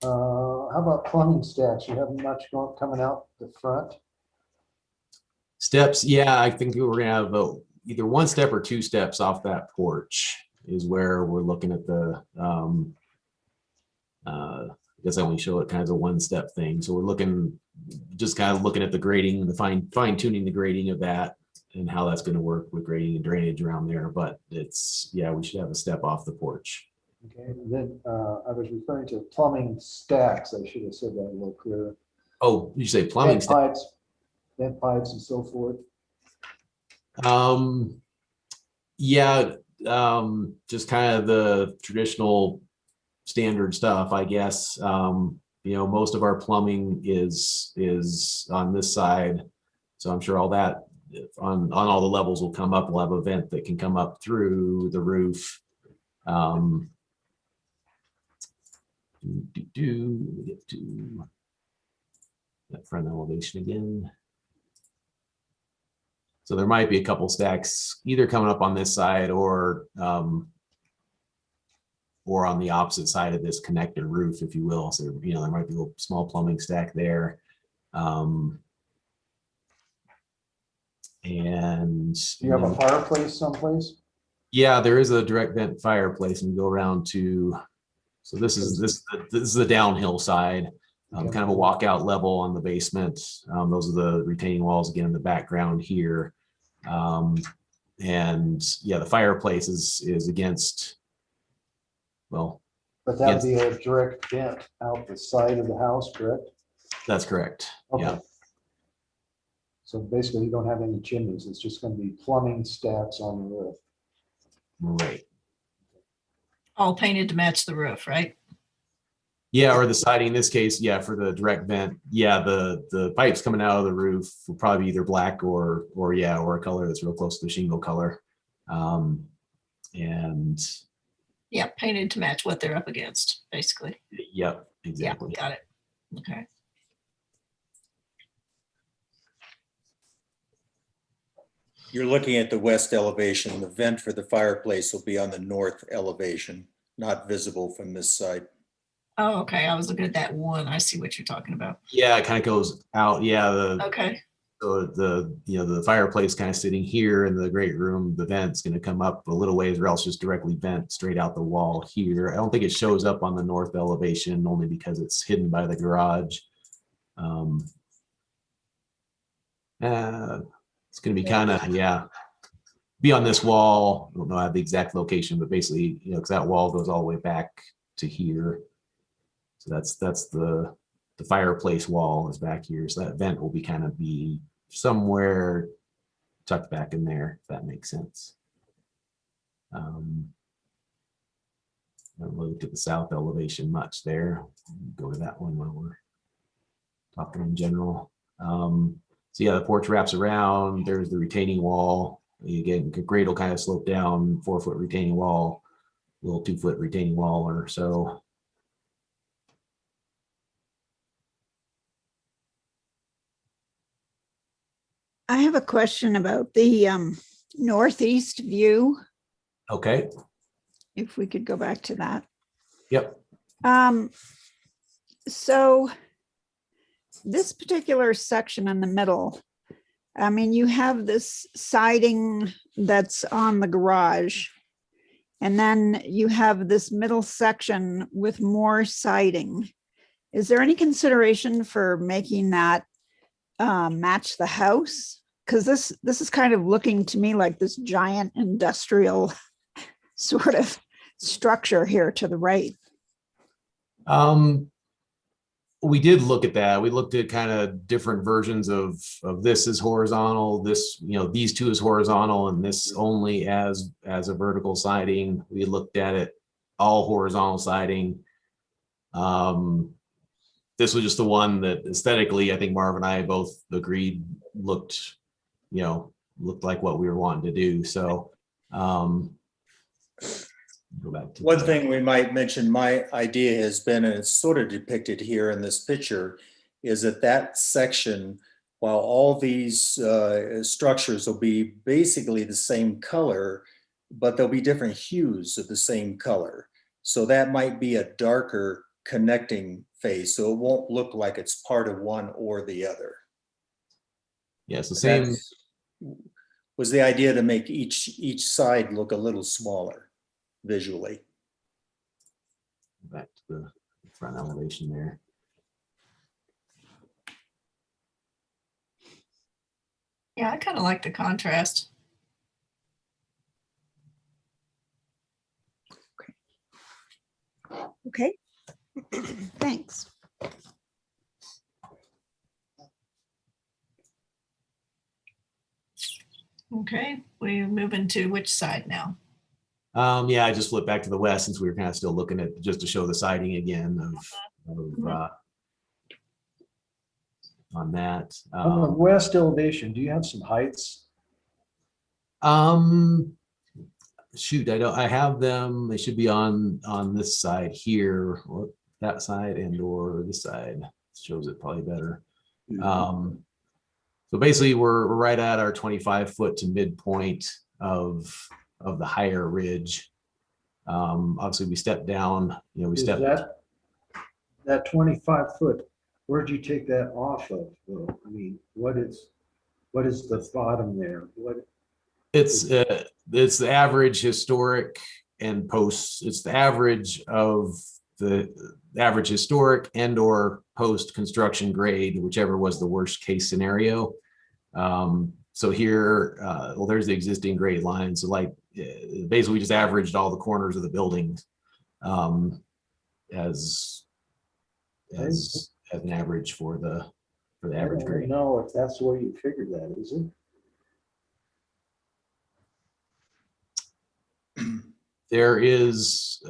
How about plumbing stacks? You have much coming out the front? Steps, yeah, I think we're gonna have either one step or two steps off that porch is where we're looking at the I guess I only show it kind of as a one-step thing. So we're looking at the grading, the fine tuning the grading of that and how that's going to work with grading and drainage around there. But we should have a step off the porch. Okay, and then I was referring to plumbing stacks. I should have said that a little clearer. Oh, you say plumbing stacks? Vent pipes and so forth. Just kind of the traditional standard stuff, I guess. Most of our plumbing is on this side, so I'm sure all that on all the levels will come up. We'll have a vent that can come up through the roof. Get to that front elevation again. So there might be a couple stacks either coming up on this side or on the opposite side of this connector roof, if you will. So there might be a little small plumbing stack there. And Do you have a fireplace someplace? yeah, there is a direct vent fireplace, and we go around to, so this is the downhill side, kind of a walkout level on the basement. Those are the retaining walls again in the background here. And yeah, the fireplace is against, well. But that would be a direct vent out the side of the house, correct? That's correct. Okay. Yeah. So basically you don't have any chimneys. It's just going to be plumbing stacks on the roof. Right. All painted to match the roof, right? Yeah, or the siding in this case, yeah, for the direct vent. Yeah, the pipes coming out of the roof will probably be either black or a color that's real close to the shingle color. And Yeah, painted to match what they're up against, basically. yep, exactly. Yeah, got it. Okay. You're looking at the west elevation. The vent for the fireplace will be on the north elevation, not visible from this side. Oh, okay. I was looking at that one. I see what you're talking about. Yeah, it kind of goes out. Yeah, Okay. the fireplace kind of sitting here in the great room. The vent's going to come up a little ways, or else just directly vent straight out the wall here. I don't think it shows up on the north elevation, only because it's hidden by the garage. It's going to be kind of, be on this wall. I don't know, I have the exact location, but basically, because that wall goes all the way back to here. So that's the fireplace wall is back here. So that vent will be kind of be somewhere tucked back in there, if that makes sense. I haven't looked at the south elevation much there. Go to that one while we're talking in general. So yeah, the porch wraps around. There's the retaining wall. Again, the grade will kind of slope down, 4-foot retaining wall, little 2-foot retaining wall or so. I have a question about the northeast view, Okay. if we could go back to that. Yep. So this particular section in the middle, I mean, you have this siding that's on the garage, and then you have this middle section with more siding. Is there any consideration for making that match the house? Because this is kind of looking to me like this giant industrial sort of structure here to the right. We did look at that. We looked at kind of different versions of this is horizontal, this, these two is horizontal, and this only as a vertical siding. We looked at it all horizontal siding. This was just the one that aesthetically, I think Marv and I both agreed looked like what we were wanting to do. So go back to one thing we might mention, my idea has been, and it's sort of depicted here in this picture, is that section, while all these structures will be basically the same color, but there'll be different hues of the same color. So that might be a darker connecting phase, so it won't look like it's part of one or the other. Yes, the same was the idea, to make each side look a little smaller visually. Back to the front elevation there. Yeah, I kind of like the contrast. Okay. Thanks. Okay, we move into which side now? Yeah, I just flipped back to the west since we were kind of still looking at, just to show the siding again on that. On the west elevation, do you have some heights? Shoot, I have them. They should be on this side here, or that side, and or this side. Shows it probably better. So basically, we're right at our 25-foot to midpoint of the higher ridge. Obviously, we stepped down. We stepped. That 25 foot. Where'd you take that off of, though? I mean, what is? What is the bottom there? What, It's the average historic and post. It's the average of the average historic and or post construction grade, whichever was the worst case scenario. So here, well, there's the existing grade line. So like basically we just averaged all the corners of the building as an average for the average I don't grade. know if that's the way you figured that, is it? There is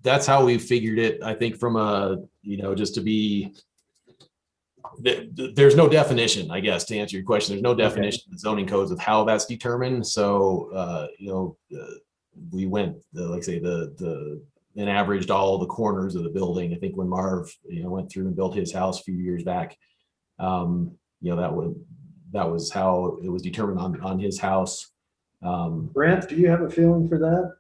that's how we figured it. I think from a, just to be, there's no definition, I guess, to answer your question. There's no definition in the zoning codes of how that's determined. So, we went, like I say, and averaged all the corners of the building. I think when Marv, went through and built his house a few years back, that was how it was determined on his house. Brent, do you have a feeling for that?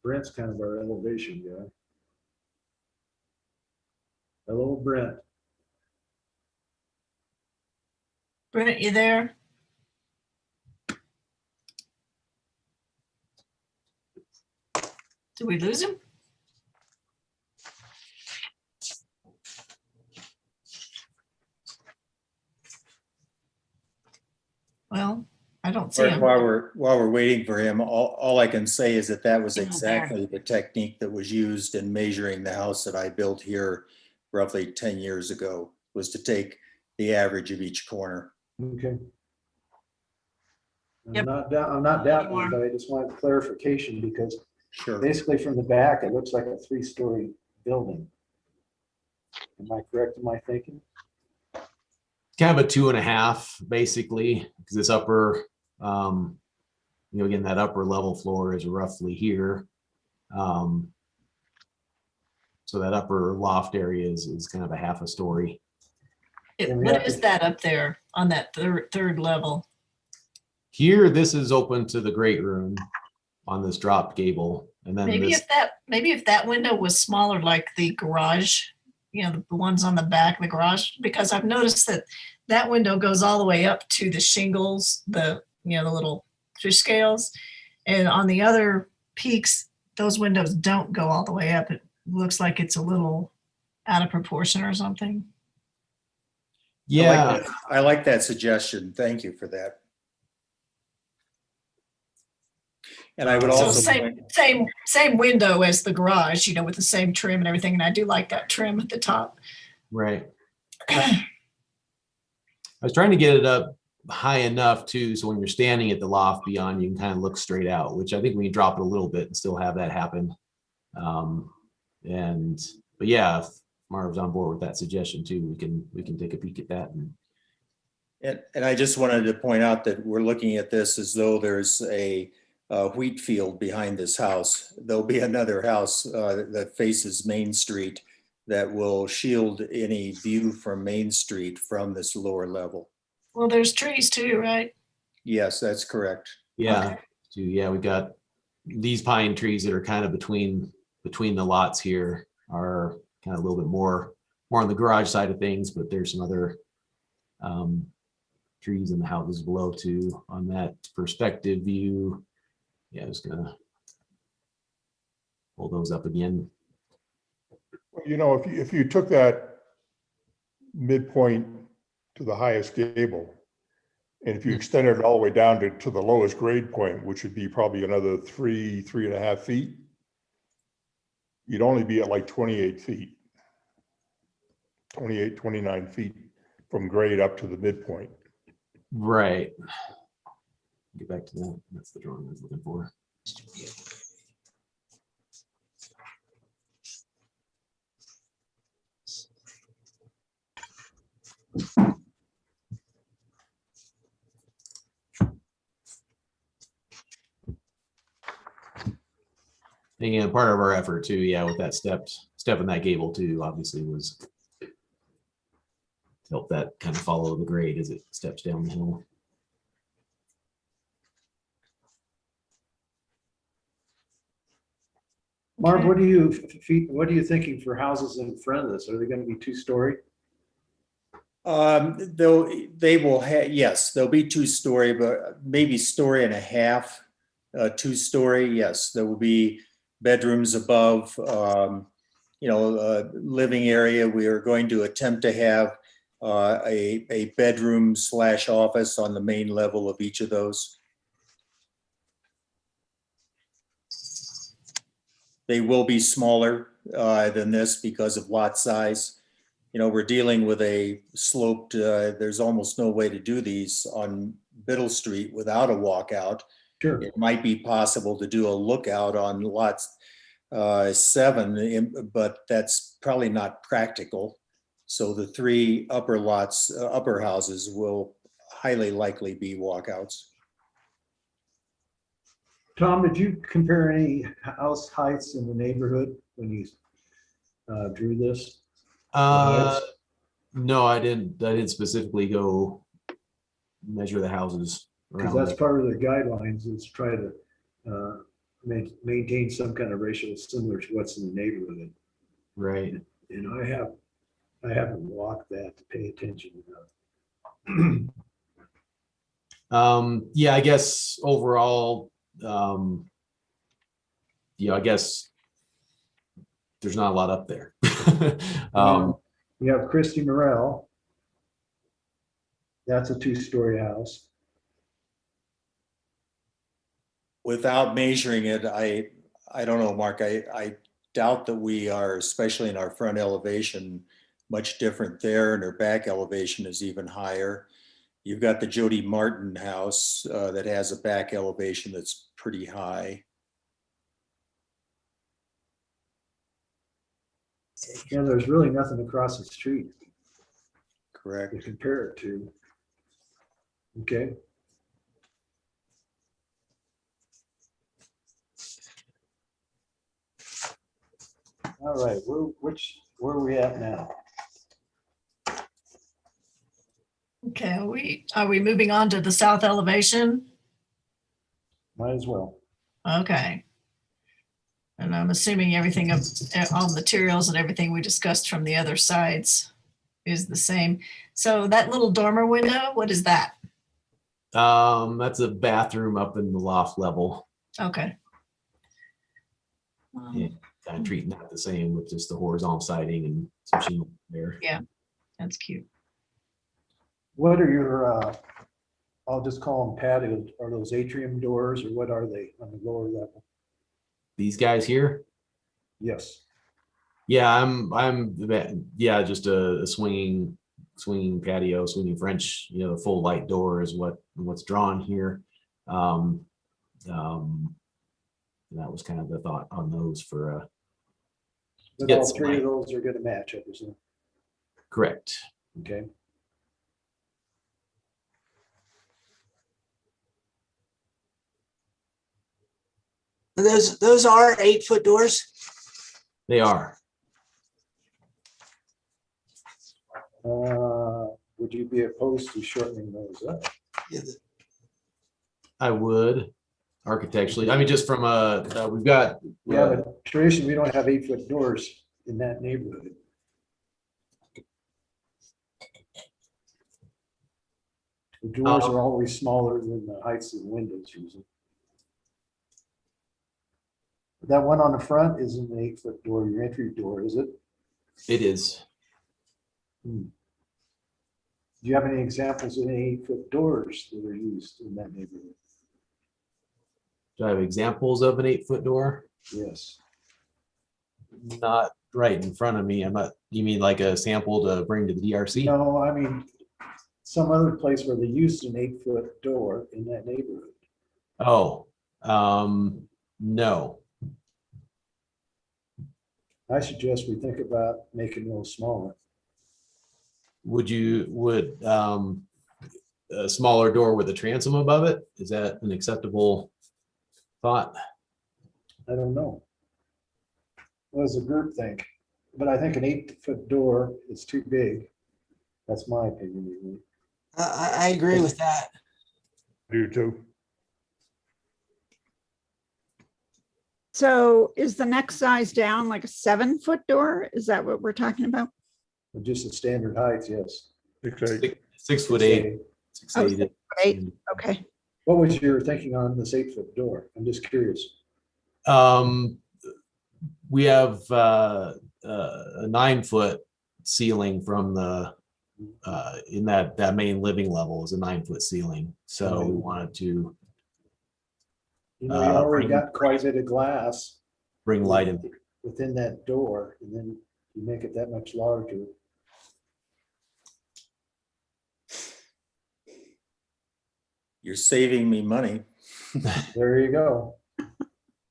Brent's kind of our elevation guy. Hello, Brent. Brent, you there? Did we lose him? Well, I don't see him. While we're waiting for him, all I can say is that was exactly the technique that was used in measuring the house that I built here roughly 10 years ago, was to take the average of each corner. Okay. Yep. I'm not doubting, but I just wanted clarification because basically from the back, it looks like a 3-story building. Am I correct in my thinking? Kind of a 2.5 basically, because this upper, again, that upper level floor is roughly here. So that upper loft area is kind of a 1/2 story. What is that up there on that third level? Here, this is open to the great room on this drop gable. And then Maybe if that window was smaller, like the garage, the ones on the back of the garage, because I've noticed that window goes all the way up to the shingles, the little fish scales. And on the other peaks, those windows don't go all the way up. It looks like it's a little out of proportion or something. Yeah. I like that suggestion. Thank you for that. And I would also same window as the garage, with the same trim and everything. And I do like that trim at the top. Right. I was trying to get it up high enough too, so when you're standing at the loft beyond, you can kind of look straight out, which I think we can drop it a little bit and still have that happen. But yeah, if Marv's on board with that suggestion too, we can take a peek at that. And I just wanted to point out that we're looking at this as though there's a wheat field behind this house. There'll be another house that faces Main Street that will shield any view from Main Street from this lower level. Well, there's trees too, right? Yes, that's correct. Yeah. Okay. So yeah, we got these pine trees that are kind of between the lots here are kind of a little bit more on the garage side of things, but there's some other trees in the houses below too on that perspective view. Yeah, I'm just gonna pull those up again. If you took that midpoint to the highest gable, and if you extended it all the way down to the lowest grade point, which would be probably another 3.5 feet, you'd only be at like 28 feet, 28, 29 feet from grade up to the midpoint. Right. Get back to that. That's the drawing I was looking for. And part of our effort too, yeah, with that step in that gable too, obviously was to help that kind of follow the grade as it steps down the hill. Marv, what are you thinking for houses in front of this? Are they going to be 2-story? They will have, yes, they'll be 2-story, but maybe story and a half, 2-story. Yes, there will be bedrooms above, living area. We are going to attempt to have a bedroom / office on the main level of each of those. They will be smaller than this because of lot size. We're dealing with a sloped, there's almost no way to do these on Biddle Street without a walkout. Sure. It might be possible to do a lookout on lots 7, but that's probably not practical. So the 3 upper lots, upper houses will highly likely be walkouts. Tom, did you compare any house heights in the neighborhood when you drew this? No, I didn't specifically go measure the houses Because around that's part of the guidelines is try to maintain some kind of ratio similar to what's in the neighborhood. Right. And I haven't walked that to pay attention enough. Yeah, I guess overall, I guess there's not a lot up there. You have Christy Morel. That's a 2-story house. Without measuring it, I don't know, Mark, I doubt that we are, especially in our front elevation, much different there, and our back elevation is even higher. You've got the Jody Martin house that has a back elevation that's pretty high. Yeah, there's really nothing across the street Correct. to compare it to. Okay. All right, where are we at now? Okay, are we moving on to the south elevation? Might as well. Okay. And I'm assuming everything of all materials and everything we discussed from the other sides is the same. So that little dormer window, what is that? That's a bathroom up in the loft level. Okay. Yeah, kind of treating that the same with just the horizontal siding and some shingle there. Yeah, that's cute. What are your, I'll just call them patios, are those atrium doors or what are they on the lower level? These guys here? Yes. Yeah, yeah, just a swinging patio, swinging French, the full light door is what's drawn here. That was kind of the thought on those for But all 3 of those are going to match, I presume. Correct. Okay. Those are 8-foot doors. They are. Would you be opposed to shortening those up? I would architecturally. I mean, just from we've got. Yeah, but traditionally we don't have 8-foot doors in that neighborhood. The doors are always smaller than the heights of the windows usually. That one on the front is an 8-foot door, your entry door, is it? It is. Do you have any examples of any 8-foot doors that are used in that neighborhood? Do I have examples of an 8-foot door? Yes. Not right in front of me. You mean like a sample to bring to the DRC? No, I mean, some other place where they used an 8-foot door in that neighborhood. Oh, no. I suggest we think about making those smaller. Would a smaller door with a transom above it? Is that an acceptable thought? I don't know. What does the group think? But I think an 8-foot door is too big. That's my opinion. I agree with that. Do too. So is the next size down like a 7-foot door? Is that what we're talking about? Just the standard height, yes. 6'8". 6'8". Oh, 6'8". 6'8". Okay. What was your thinking on this 8-foot door? I'm just curious. We have a 9-foot ceiling from the in that main living level is a 9-foot ceiling. So we wanted to You know, you already got quite a bit of glass bring light in. within that door, and then you make it that much larger. You're saving me money. There you go.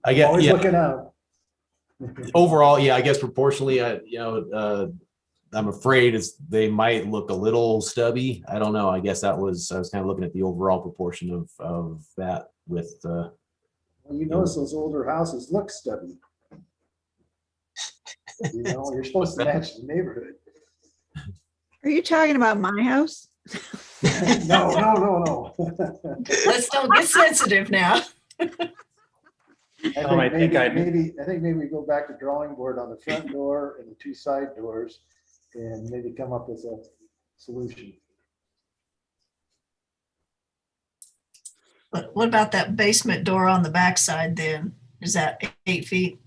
I guess, Always yeah. looking out. Overall, yeah, I guess proportionally, I'm afraid they might look a little stubby. I don't know. I guess I was kind of looking at the overall proportion of that with. Well, you notice those older houses look stubby. You know, you're supposed to match the neighborhood. Are you talking about my house? No. Let's don't get sensitive now. I think maybe we go back to drawing board on the front door and the 2 side doors and maybe come up with a solution. What about that basement door on the backside then? Is that 8 feet?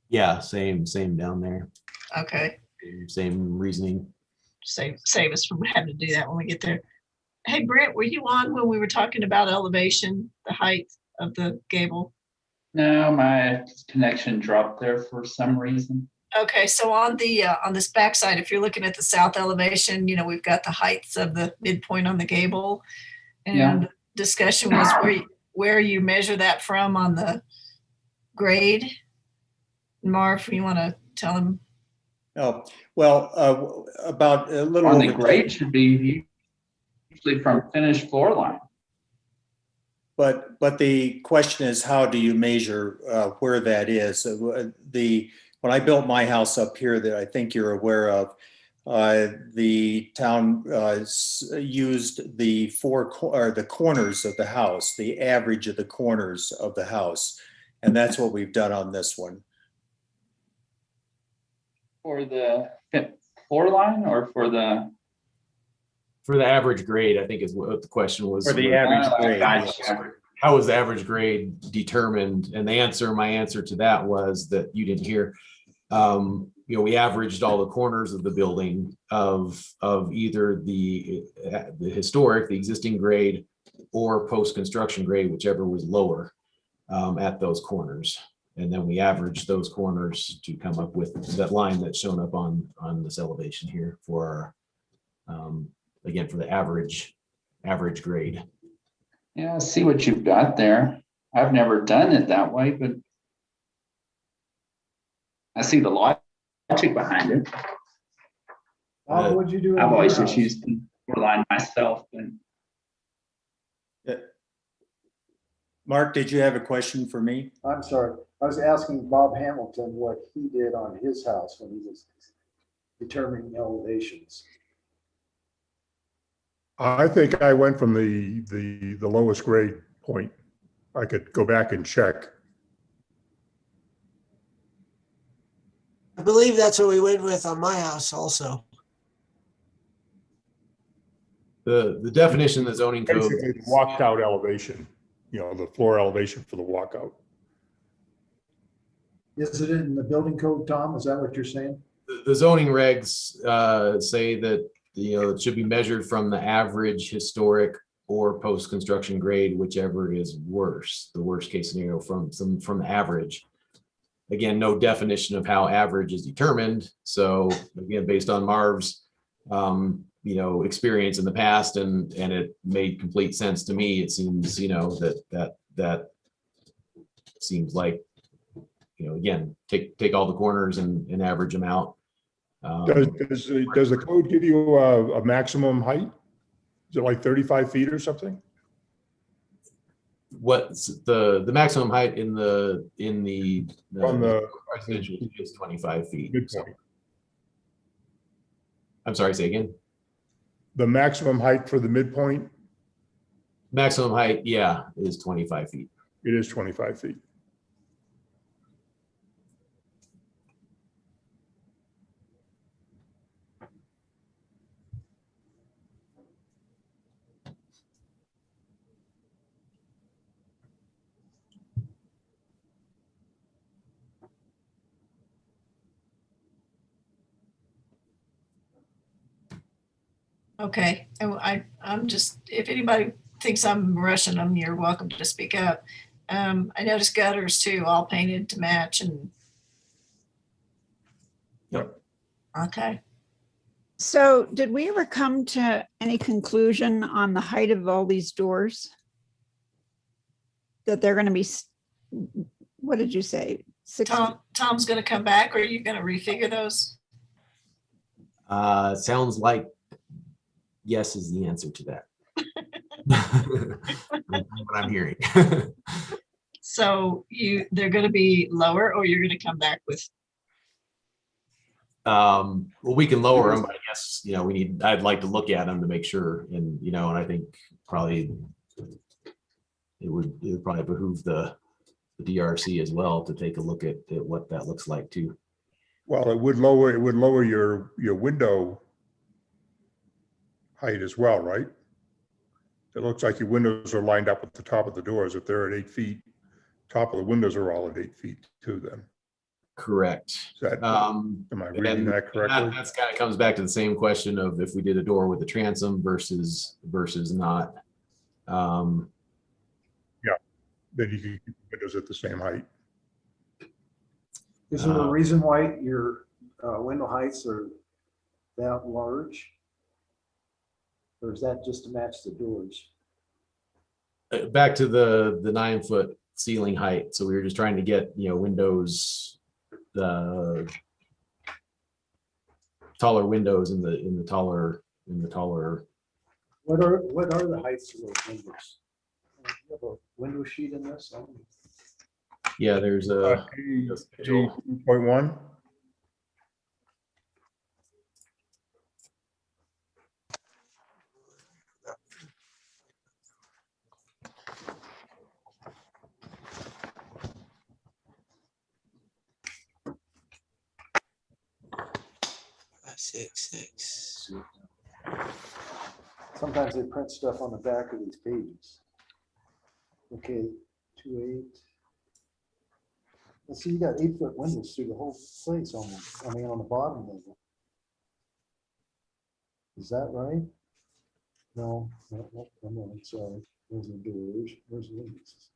Yeah, same down there. Okay. Same reasoning. Save us from having to do that when we get there. Hey, Brent, were you on when we were talking about elevation, the height of the gable? No, my connection dropped there for some reason. Okay, so on this backside, if you're looking at the south elevation, you know, we've got the heights of the midpoint on the gable. And Yeah. discussion was where you measure that from on the grade. Marv, you want to tell them? Oh, well, about a little On the over grade should be usually from finished floor line. But the question is, how do you measure where that is? When I built my house up here that I think you're aware of, the town used the the corners of the house, the average of the corners of the house, and that's what we've done on this one. For the floor line or for the average grade, I think is what the question was. For the average grade. Gotcha. How was the average grade determined? And my answer to that was that you didn't hear. We averaged all the corners of the building of either the historic, the existing grade, or post-construction grade, whichever was lower at those corners. And then we averaged those corners to come up with that line that's shown up on this elevation here for again, for the average grade. Yeah, I see what you've got there. I've never done it that way, but I see the logic behind it. How would you do it? I've in always your just house? used the floor line myself. But Mark, did you have a question for me? I'm sorry. I was asking Bob Hamilton what he did on his house when he was determining elevations. I think I went from the lowest grade point. I could go back and check. I believe that's what we went with on my house also. The definition of the zoning code. Basically, the walkout elevation, the floor elevation for the walkout. Is it in the building code, Tom? Is that what you're saying? The zoning regs say that it should be measured from the average historic or post-construction grade, whichever is worse, the worst case scenario from the average. Again, no definition of how average is determined. So again, based on Marv's experience in the past, and it made complete sense to me. It seems that seems like again, take all the corners and average them out. Does the code give you a maximum height? Is it like 35 feet or something? What's the maximum height in the On the residential is 25 feet. midpoint? I'm sorry, say again. The maximum height for the midpoint? Maximum height, yeah, is 25 feet. It is 25 feet. Okay, I'm just, if anybody thinks I'm rushing them, you're welcome to speak up. I noticed gutters too, all painted to match and. Yep. Okay. So did we ever come to any conclusion on the height of all these doors? That they're going to be, what did you say? Tom's gonna come back, or are you gonna refigure those? Sounds like yes is the answer to that. What I'm hearing. So they're gonna be lower, or you're gonna come back with? Well, we can lower them, but I guess, I'd like to look at them to make sure. And, and I think probably it would probably behoove the DRC as well to take a look at what that looks like too. Well, it would lower your window height as well, right? It looks like your windows are lined up with the top of the doors. If they're at 8 feet, top of the windows are all at 8 feet too then. Correct. Am I reading that correctly? That's kind of comes back to the same question of if we did a door with a transom versus not. Yeah, then you can keep the windows at the same height. Is there a reason why your window heights are that large? Or is that just to match the doors? Back to the 9-foot ceiling height. So we were just trying to get, windows, taller windows in the taller. What are the heights of those windows? Do you have a window sheet in this? Yeah, there's a 2.1. Six. Sometimes they print stuff on the back of these pages. Okay, 2.8. Let's see, you got 8-foot windows through the whole place almost. I mean, on the bottom level. Is that right? No, I'm sorry. Those are doors. Where's the windows?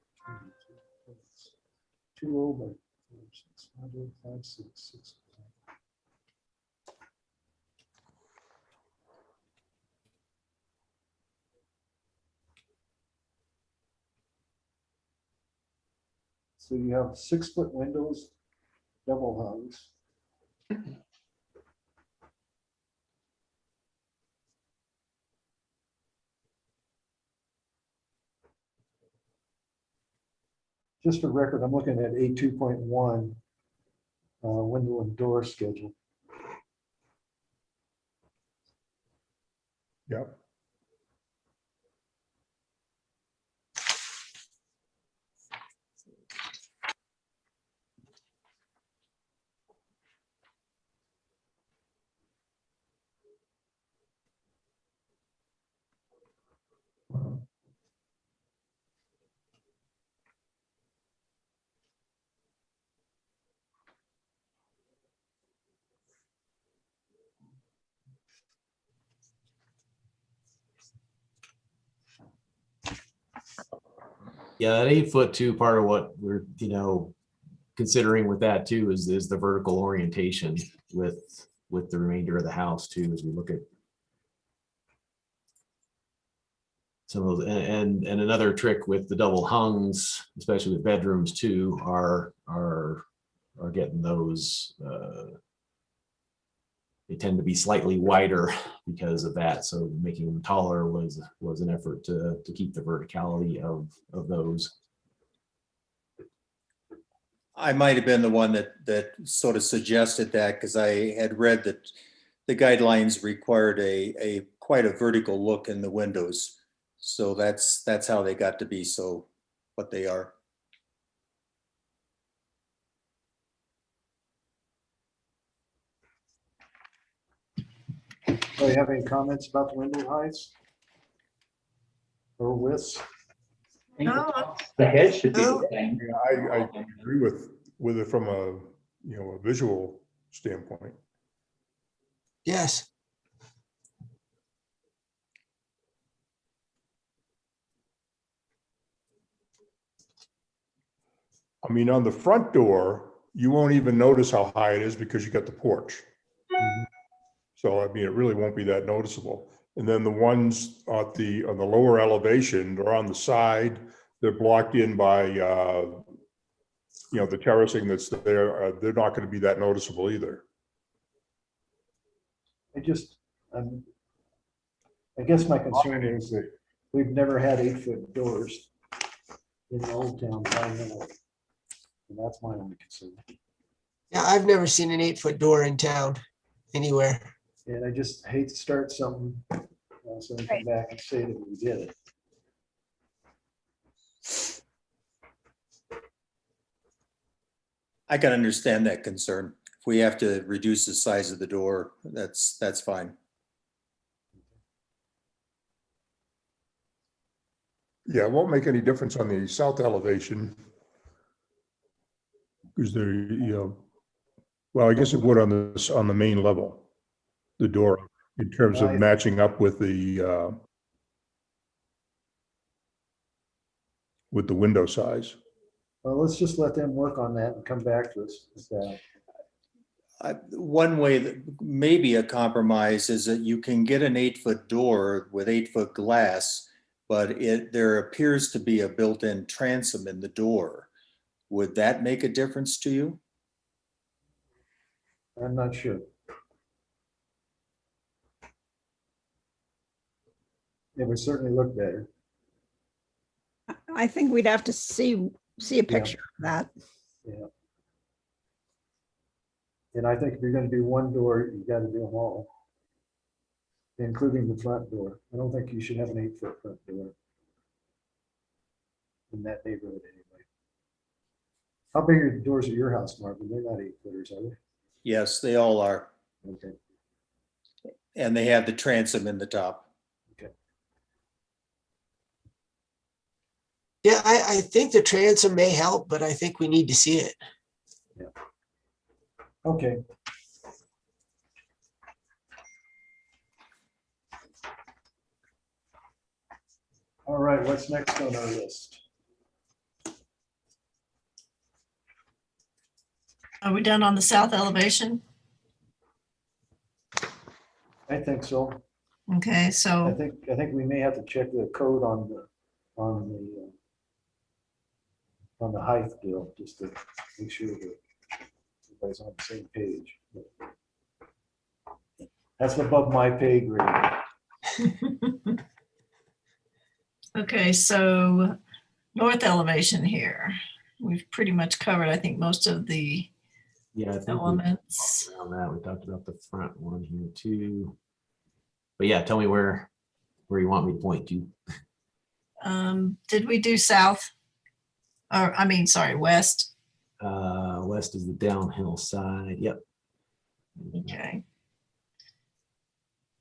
2 low by 4, 6, 5, 6, 6. So you have 6-foot windows, double hungs. Just for record, I'm looking at A2.1 window and door schedule. Yep. Yeah, that 8-foot too, part of what we're, considering with that too is the vertical orientation with the remainder of the house too, as we look at some of those. And another trick with the double hungs, especially with bedrooms too, are getting those, they tend to be slightly wider because of that. So making them taller was an effort to keep the verticality of those. I might have been the one that sort of suggested that because I had read that the guidelines required a quite a vertical look in the windows. So that's how they got to be so what they are. Do you have any comments about the window heights? Or widths? No. The head should be the same. Yeah, I agree with it from a visual standpoint. Yes. I mean, on the front door, you won't even notice how high it is because you got the porch. So, I mean, it really won't be that noticeable. And then the ones on the lower elevation or on the side, they're blocked in by, you know, the terracing that's there. They're not going to be that noticeable either. I guess my concern is that we've never had 8-foot doors in the old town. And that's my only concern. Yeah, I've never seen an 8-foot door in town anywhere. And I just hate to start something, so I come back and say that we did it. I can understand that concern. If we have to reduce the size of the door, that's fine. Yeah, it won't make any difference on the south elevation. Because there, you know, well, I guess it would on the main level, the door, in terms of matching up with the window size. Well, let's just let them work on that and come back to us with that. One way that maybe a compromise is that you can get an 8-foot door with 8-foot glass, but there appears to be a built-in transom in the door. Would that make a difference to you? I'm not sure. It would certainly look better. I think we'd have to see a picture of that. Yeah. And I think if you're going to do one door, you got to do them all, including the front door. I don't think you should have an 8-foot front door in that neighborhood anyway. How big are the doors at your house, Marvin? They're not 8-footers, are they? Yes, they all are. Okay. And they have the transom in the top. Okay. Yeah, I think the transom may help, but I think we need to see it. Yeah. Okay. All right, what's next on our list? Are we done on the south elevation? I think so. Okay, I so, think we may have to check the code on the height deal, just to make sure that everybody's on the same page. That's above my pay grade. okay, so north elevation here. We've pretty much covered, I think, most of the Yeah, I think elements. around that. We talked about the front one here too. But yeah, tell me where you want me to point to. Did we do south? Or, I mean, sorry, west? West is the downhill side. Yep. Okay.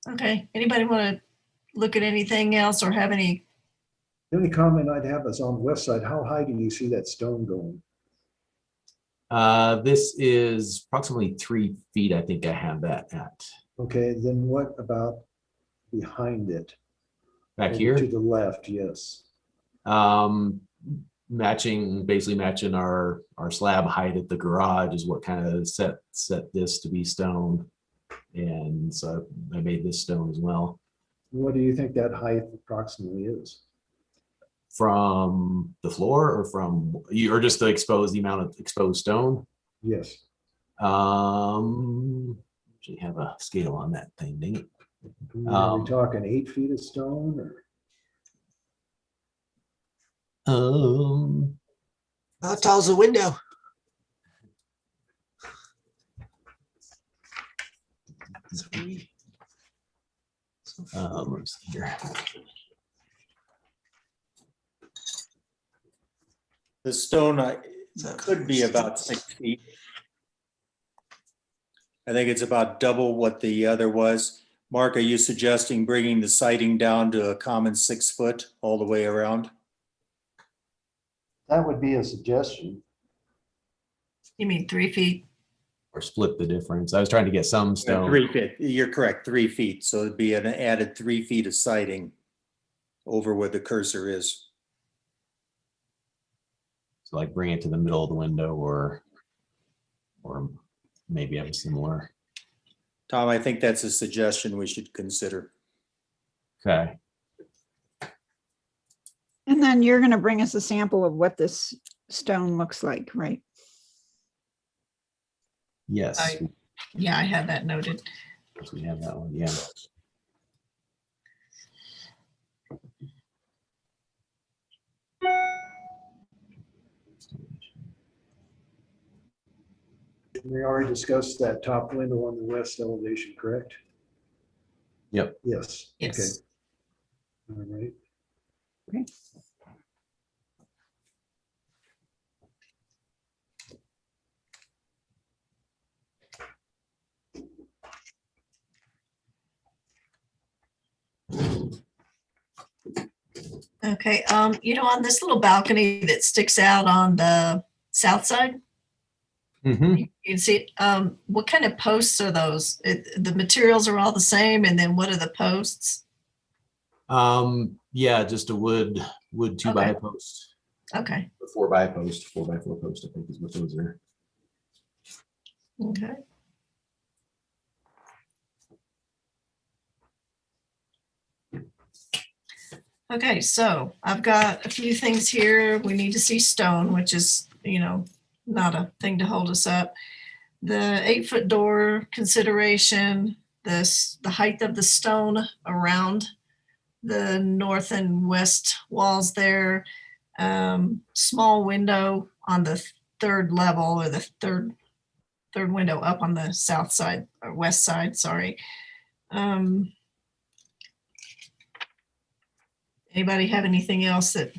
Okay, anybody want to look at anything else or have any? The only comment I'd have is on the west side, how high do you see that stone going? This is approximately 3 feet. I think I have that at. Okay, then what about behind it? Back Over here? to the left, yes. Basically matching our slab height at the garage is what kind of set this to be stone. And so I made this stone as well. What do you think that height approximately is? From the floor or from you, or just to expose the amount of exposed stone? Yes. Actually have a scale on that thing, dang it. Are we talking 8 feet of stone or? How tall's the window? Let's see here. The stone could be about 6 feet. I think it's about double what the other was. Mark, are you suggesting bringing the siding down to a common 6 foot all the way around? That would be a suggestion. You mean 3 feet? Or split the difference. I was trying to get some stone. 3 feet. You're correct, 3 feet. So it'd be an added 3 feet of siding over where the cursor is. So to like bring it to the middle of the window or maybe have a similar. Tom, I think that's a suggestion we should consider. Okay. And then you're going to bring us a sample of what this stone looks like, right? Yes. Yeah, I had that noted. We have that one. Yeah. We already discussed that top window on the west elevation, correct? Yep. Yes. Yes. Okay. All right. Okay. Okay, on this little balcony that sticks out on the south side, you can see, what kind of posts are those? The materials are all the same, and then what are the posts? Yeah, just a wood 2x post. Okay. A 4x post, 4x4 post, I think is what those are. Okay. Okay, so I've got a few things here. We need to see stone, which is, not a thing to hold us up. The 8-foot door consideration, the height of the stone around the north and west walls there, small window on the third level, or the third window up on the south side or west side, sorry. Anybody have anything else that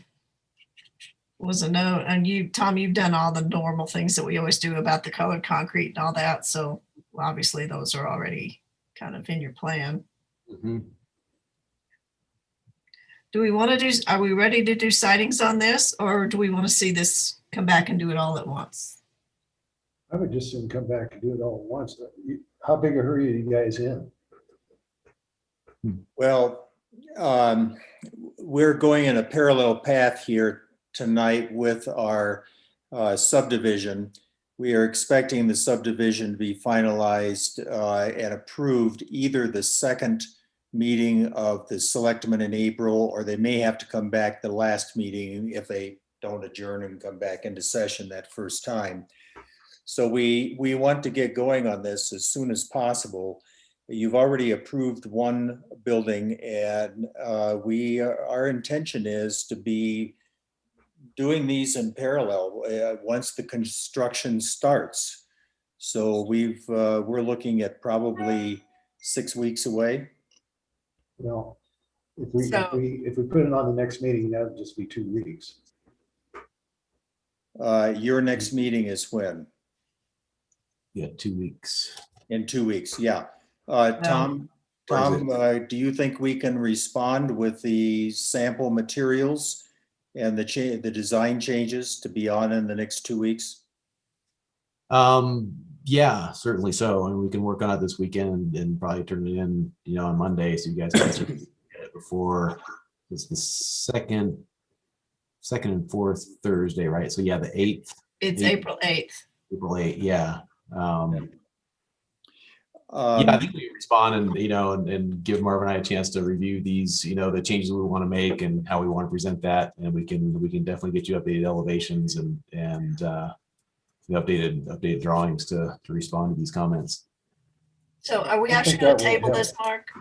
was a note? And you, Tom, you've done all the normal things that we always do about the colored concrete and all that. So obviously those are already kind of in your plan. Do we want to do, are we ready to do sightings on this, or do we want to see this come back and do it all at once? I would just soon come back and do it all at once. How big a hurry are you guys in? Well, we're going in a parallel path here tonight with our subdivision. We are expecting the subdivision to be finalized and approved either the second meeting of the selectmen in April, or they may have to come back the last meeting if they don't adjourn and come back into session that first time. So we want to get going on this as soon as possible. You've already approved one building, and our intention is to be doing these in parallel once the construction starts. So we're looking at probably 6 weeks away. Well, if we put it on the next meeting, that would just be 2 weeks. Your next meeting is when? Yeah, 2 weeks. In 2 weeks, yeah. Tom, do you think we can respond with the sample materials and the design changes to be on in the next 2 weeks? Yeah, certainly so. And we can work on it this weekend and probably turn it in, on Monday, so you guys can start get it before it's the second and fourth Thursday, right? So yeah, the 8th. It's April 8th. April 8th, yeah. Yeah, I think we respond and give Marv and I a chance to review these, the changes we want to make and how we want to present that, and we can definitely get you updated elevations and the updated drawings to respond to these comments. So are we I actually think going that to would table help. this, Mark?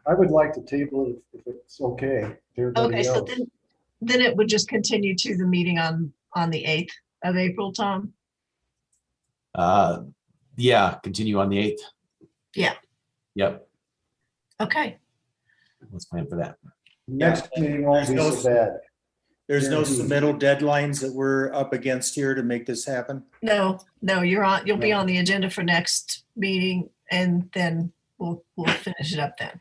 I would like to table it if it's okay. to everybody Okay, so else. then it would just continue to the meeting on the 8th of April, Tom? Yeah, continue on the 8th. Yeah. Yep. Okay. Let's plan for that. Next meeting won't be so bad. There's no Guaranteed. submittal deadlines that we're up against here to make this happen? No, you'll be on the agenda for next meeting, and then we'll finish it up then.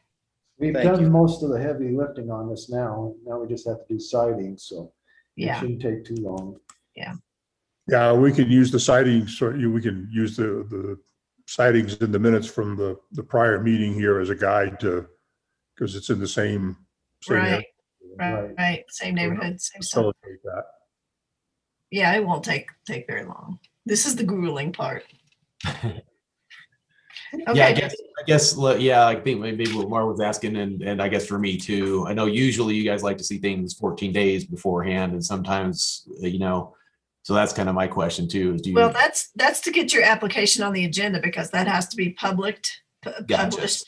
We've Thank done you. most of the heavy lifting on this now. Now we just have to do siding, so it Yeah. shouldn't take too long. Yeah, we could use the sightings, so we can use the sightings in the minutes from the prior meeting here as a guide to, because it's in the same area. Right. Same neighborhood, same stuff. Facilitate that. Yeah, it won't take very long. This is the grueling part. Yeah, Okay. yeah, I think maybe what Mark was asking, and I guess for me too, I know usually you guys like to see things 14 days beforehand, and sometimes, so that's kind of my question too, is do you? Well, that's to get your application on the agenda because that has to be published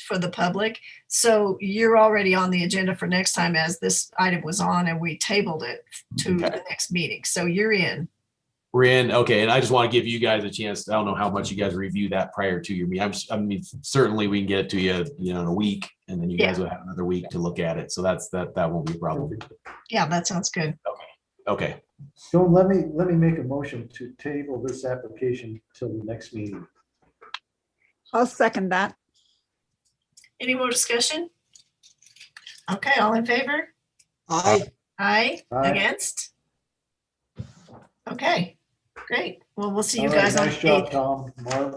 for the public. So you're already on the agenda for next time as this item was on and we tabled it to the next meeting. So you're in. We're in, okay, and I just want to give you guys a chance. I don't know how much you guys review that prior to your meeting. I mean, certainly we can get it to you, in a week, and then you guys will have another week to look at it. So that won't be a problem. Yeah, that sounds good. Okay. So let me make a motion to table this application till the next meeting. I'll second that. Any more discussion? Okay, all in favor? Aye. Aye. Aye. Against? Okay, great. Well, we'll see you All right, guys on nice job, 8th. Tom. Mark.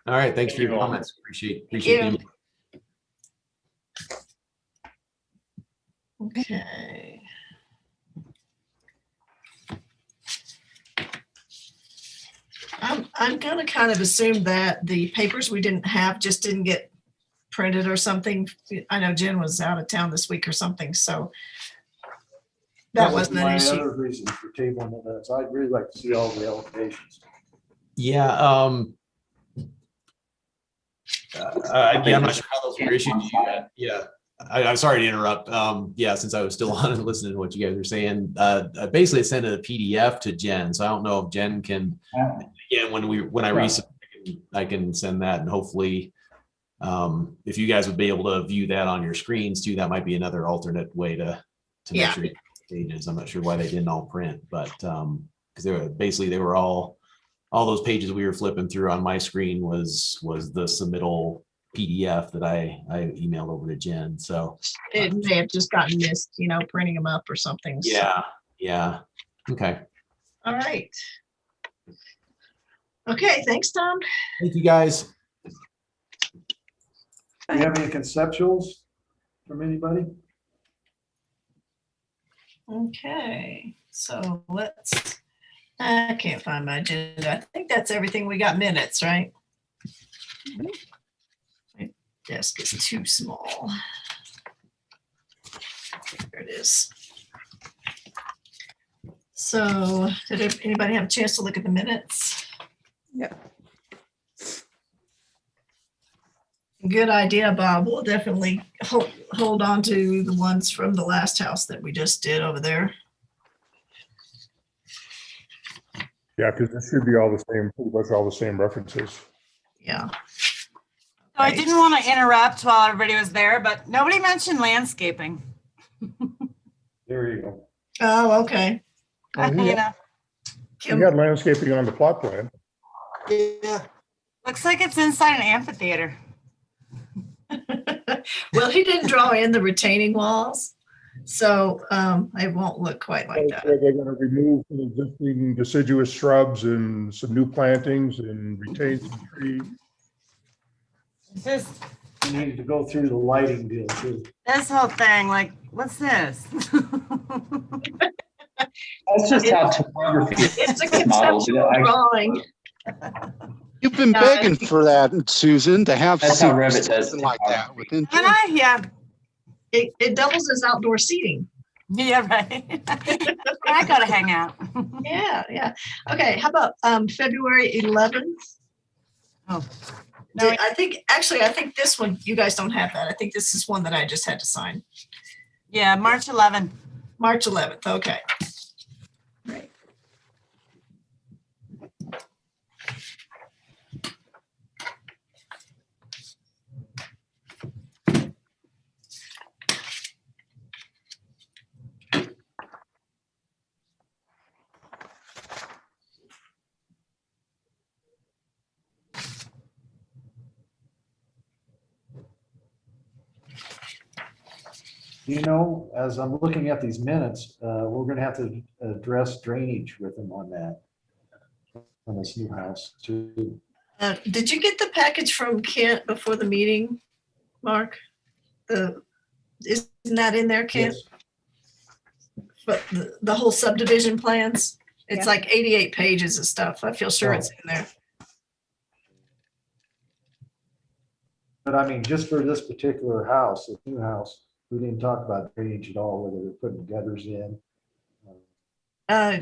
All right. Thanks for your comments. Appreciate the Okay. I'm gonna kind of assume that the papers we didn't have just didn't get printed or something. I know Jen was out of town this week or something, so that wasn't an my issue. other reason for tabling the minutes. I'd really like to see all the elevations. Yeah. I'm not sure how those were issued to you. Yeah. I'm sorry to interrupt. Yeah, since I was still on and listening to what you guys were saying, I basically sent a PDF to Jen. So I don't know if Jen can, again, when I resubmit, I can send that, and hopefully, if you guys would be able to view that on your screens too, that might be another alternate way to make sure you pages. I'm not sure why they didn't all print, but because they were all those pages we were flipping through on my screen was the submittal PDF that I emailed over to Jen. So It may have just gotten missed, printing them up or something. So. Yeah. Okay. All right. Okay, thanks, Tom. Thank you, guys. Do you have any conceptuals from anybody? Okay, so I can't find my agenda. I think that's everything. We got minutes, right? My desk is too small. There it is. So did anybody have a chance to look at the minutes? Yeah. Good idea, Bob. We'll definitely hold on to the ones from the last house that we just did over there. Yeah, because this should be all the same, pretty much all the same references. Yeah. So I didn't want to interrupt while everybody was there, but nobody mentioned landscaping. There you go. Oh, okay. We got landscaping on the plot plan. Yeah. Looks like it's inside an amphitheater. Well, he didn't draw in the retaining walls, so it won't look quite like that. They're going to remove some existing deciduous shrubs and some new plantings and retain some trees. You needed to go through the lighting deal too. This whole thing, like, what's this? That's just how topography It's a models. conceptual drawing. You've been begging for that, Susan, to have That's how Revit does something like that within. And yeah. It doubles as outdoor seating. Yeah, right. I gotta hang out. Yeah. Okay, how about February 11th? Oh. No, I think this one, you guys don't have that. I think this is one that I just had to sign. Yeah, March 11th. March 11th, okay. Right. As I'm looking at these minutes, we're gonna have to address drainage with them on that, on this new house too. Did you get the package from Kent before the meeting, Mark? Isn't that in there, Kent? Yes. But the whole subdivision plans It's Yeah. like 88 pages of stuff. I feel sure it's in there. But I mean, just for this particular house, this new house, we didn't talk about drainage at all, whether they're putting gutters in.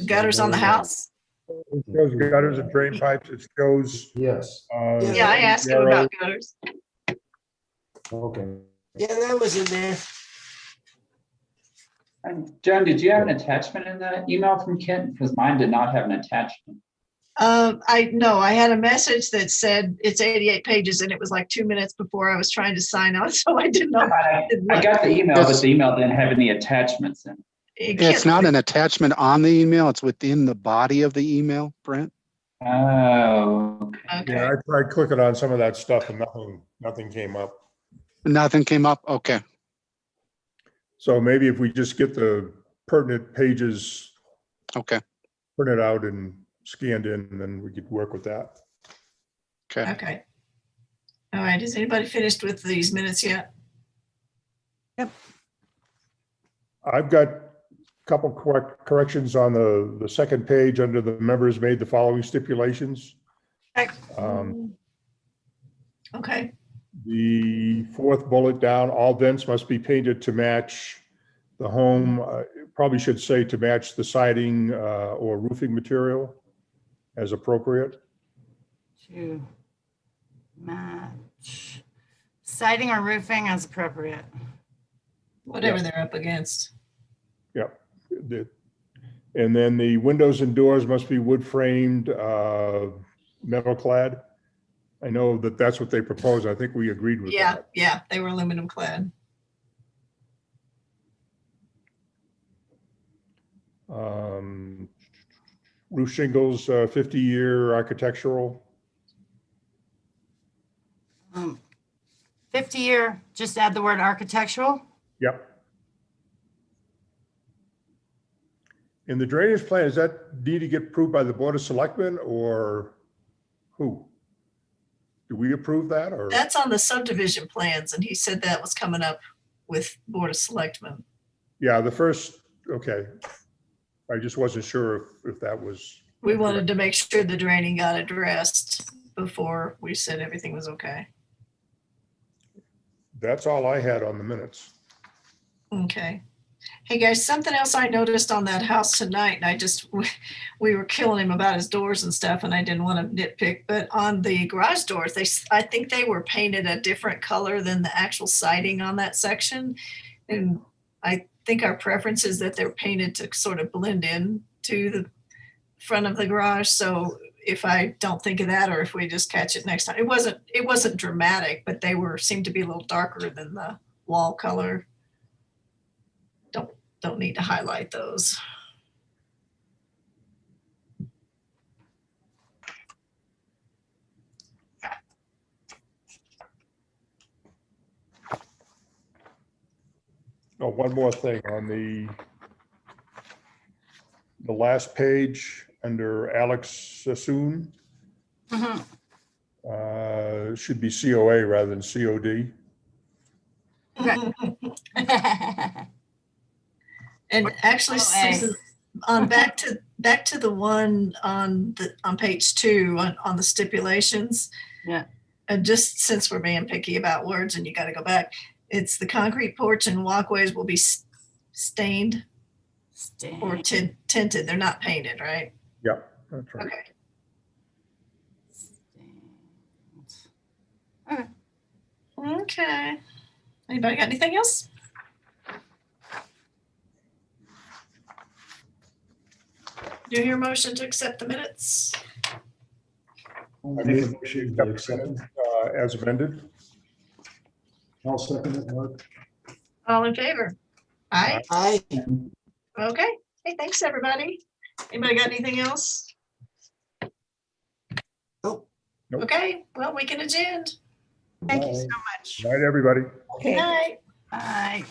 Gutters on the house. It shows gutters and drain pipes. It shows. Yes. Yeah, I asked him about gutters. Okay. Yeah, that was in there. And Joan, did you have an attachment in the email from Kent? Because mine did not have an attachment. I had a message that said it's 88 pages and it was like 2 minutes before I was trying to sign on, so I didn't know. I got the email, but the email didn't have any attachments in it. It's not an attachment on the email. It's within the body of the email, Brent. Oh, okay. Yeah, I tried clicking on some of that stuff and nothing came up. Nothing came up? Okay. So maybe if we just get the pertinent pages Okay. printed out and scanned in, then we could work with that. Okay. Okay. All right. Is anybody finished with these minutes yet? I've got a couple corrections on the second page under the members made the following stipulations. Okay. The fourth bullet down, all vents must be painted to match the home. Probably should say to match the siding or roofing material as appropriate. To match siding or roofing as appropriate. Whatever they're up against. Yep. And then the windows and doors must be wood framed, metal clad. I know that that's what they proposed. I think we agreed with Yeah, that. yeah, they were aluminum clad. Roof shingles, 50-year architectural. 50-year, just add the word architectural. Yep. In the drainage plan, is that need to get approved by the Board of Selectmen or who? Do we approve that or? That's on the subdivision plans, and he said that was coming up with Board of Selectmen. Yeah, the first, okay. I just wasn't sure if that was. We wanted to make sure the draining got addressed before we said everything was okay. That's all I had on the minutes. Okay. Hey guys, something else I noticed on that house tonight, and we were killing him about his doors and stuff, and I didn't want to nitpick, but on the garage doors, I think they were painted a different color than the actual siding on that section. And I think our preference is that they're painted to sort of blend in to the front of the garage. So if I don't think of that, or if we just catch it next time, it wasn't dramatic, but they seemed to be a little darker than the wall color. Don't need to highlight those. Oh, one more thing on the last page under Alex Sassoon. Should be COA rather than COD. And actually, Susan, on back to the one on page 2 on the stipulations. Yeah. And just since we're being picky about words and you got to go back, it's the concrete porch and walkways will be stained or tinted. They're not painted, right? Yep, that's right. Okay. Okay. Anybody got anything else? Do you hear a motion to accept the minutes? I'll make a motion to accept them. As amended. I'll second it, Mark. All in favor? Aye. Aye. Okay. Hey, thanks, everybody. Anybody got anything else? Nope. Okay, well, we can adjourn. Thank you so much. Good night, everybody. Good night. Bye.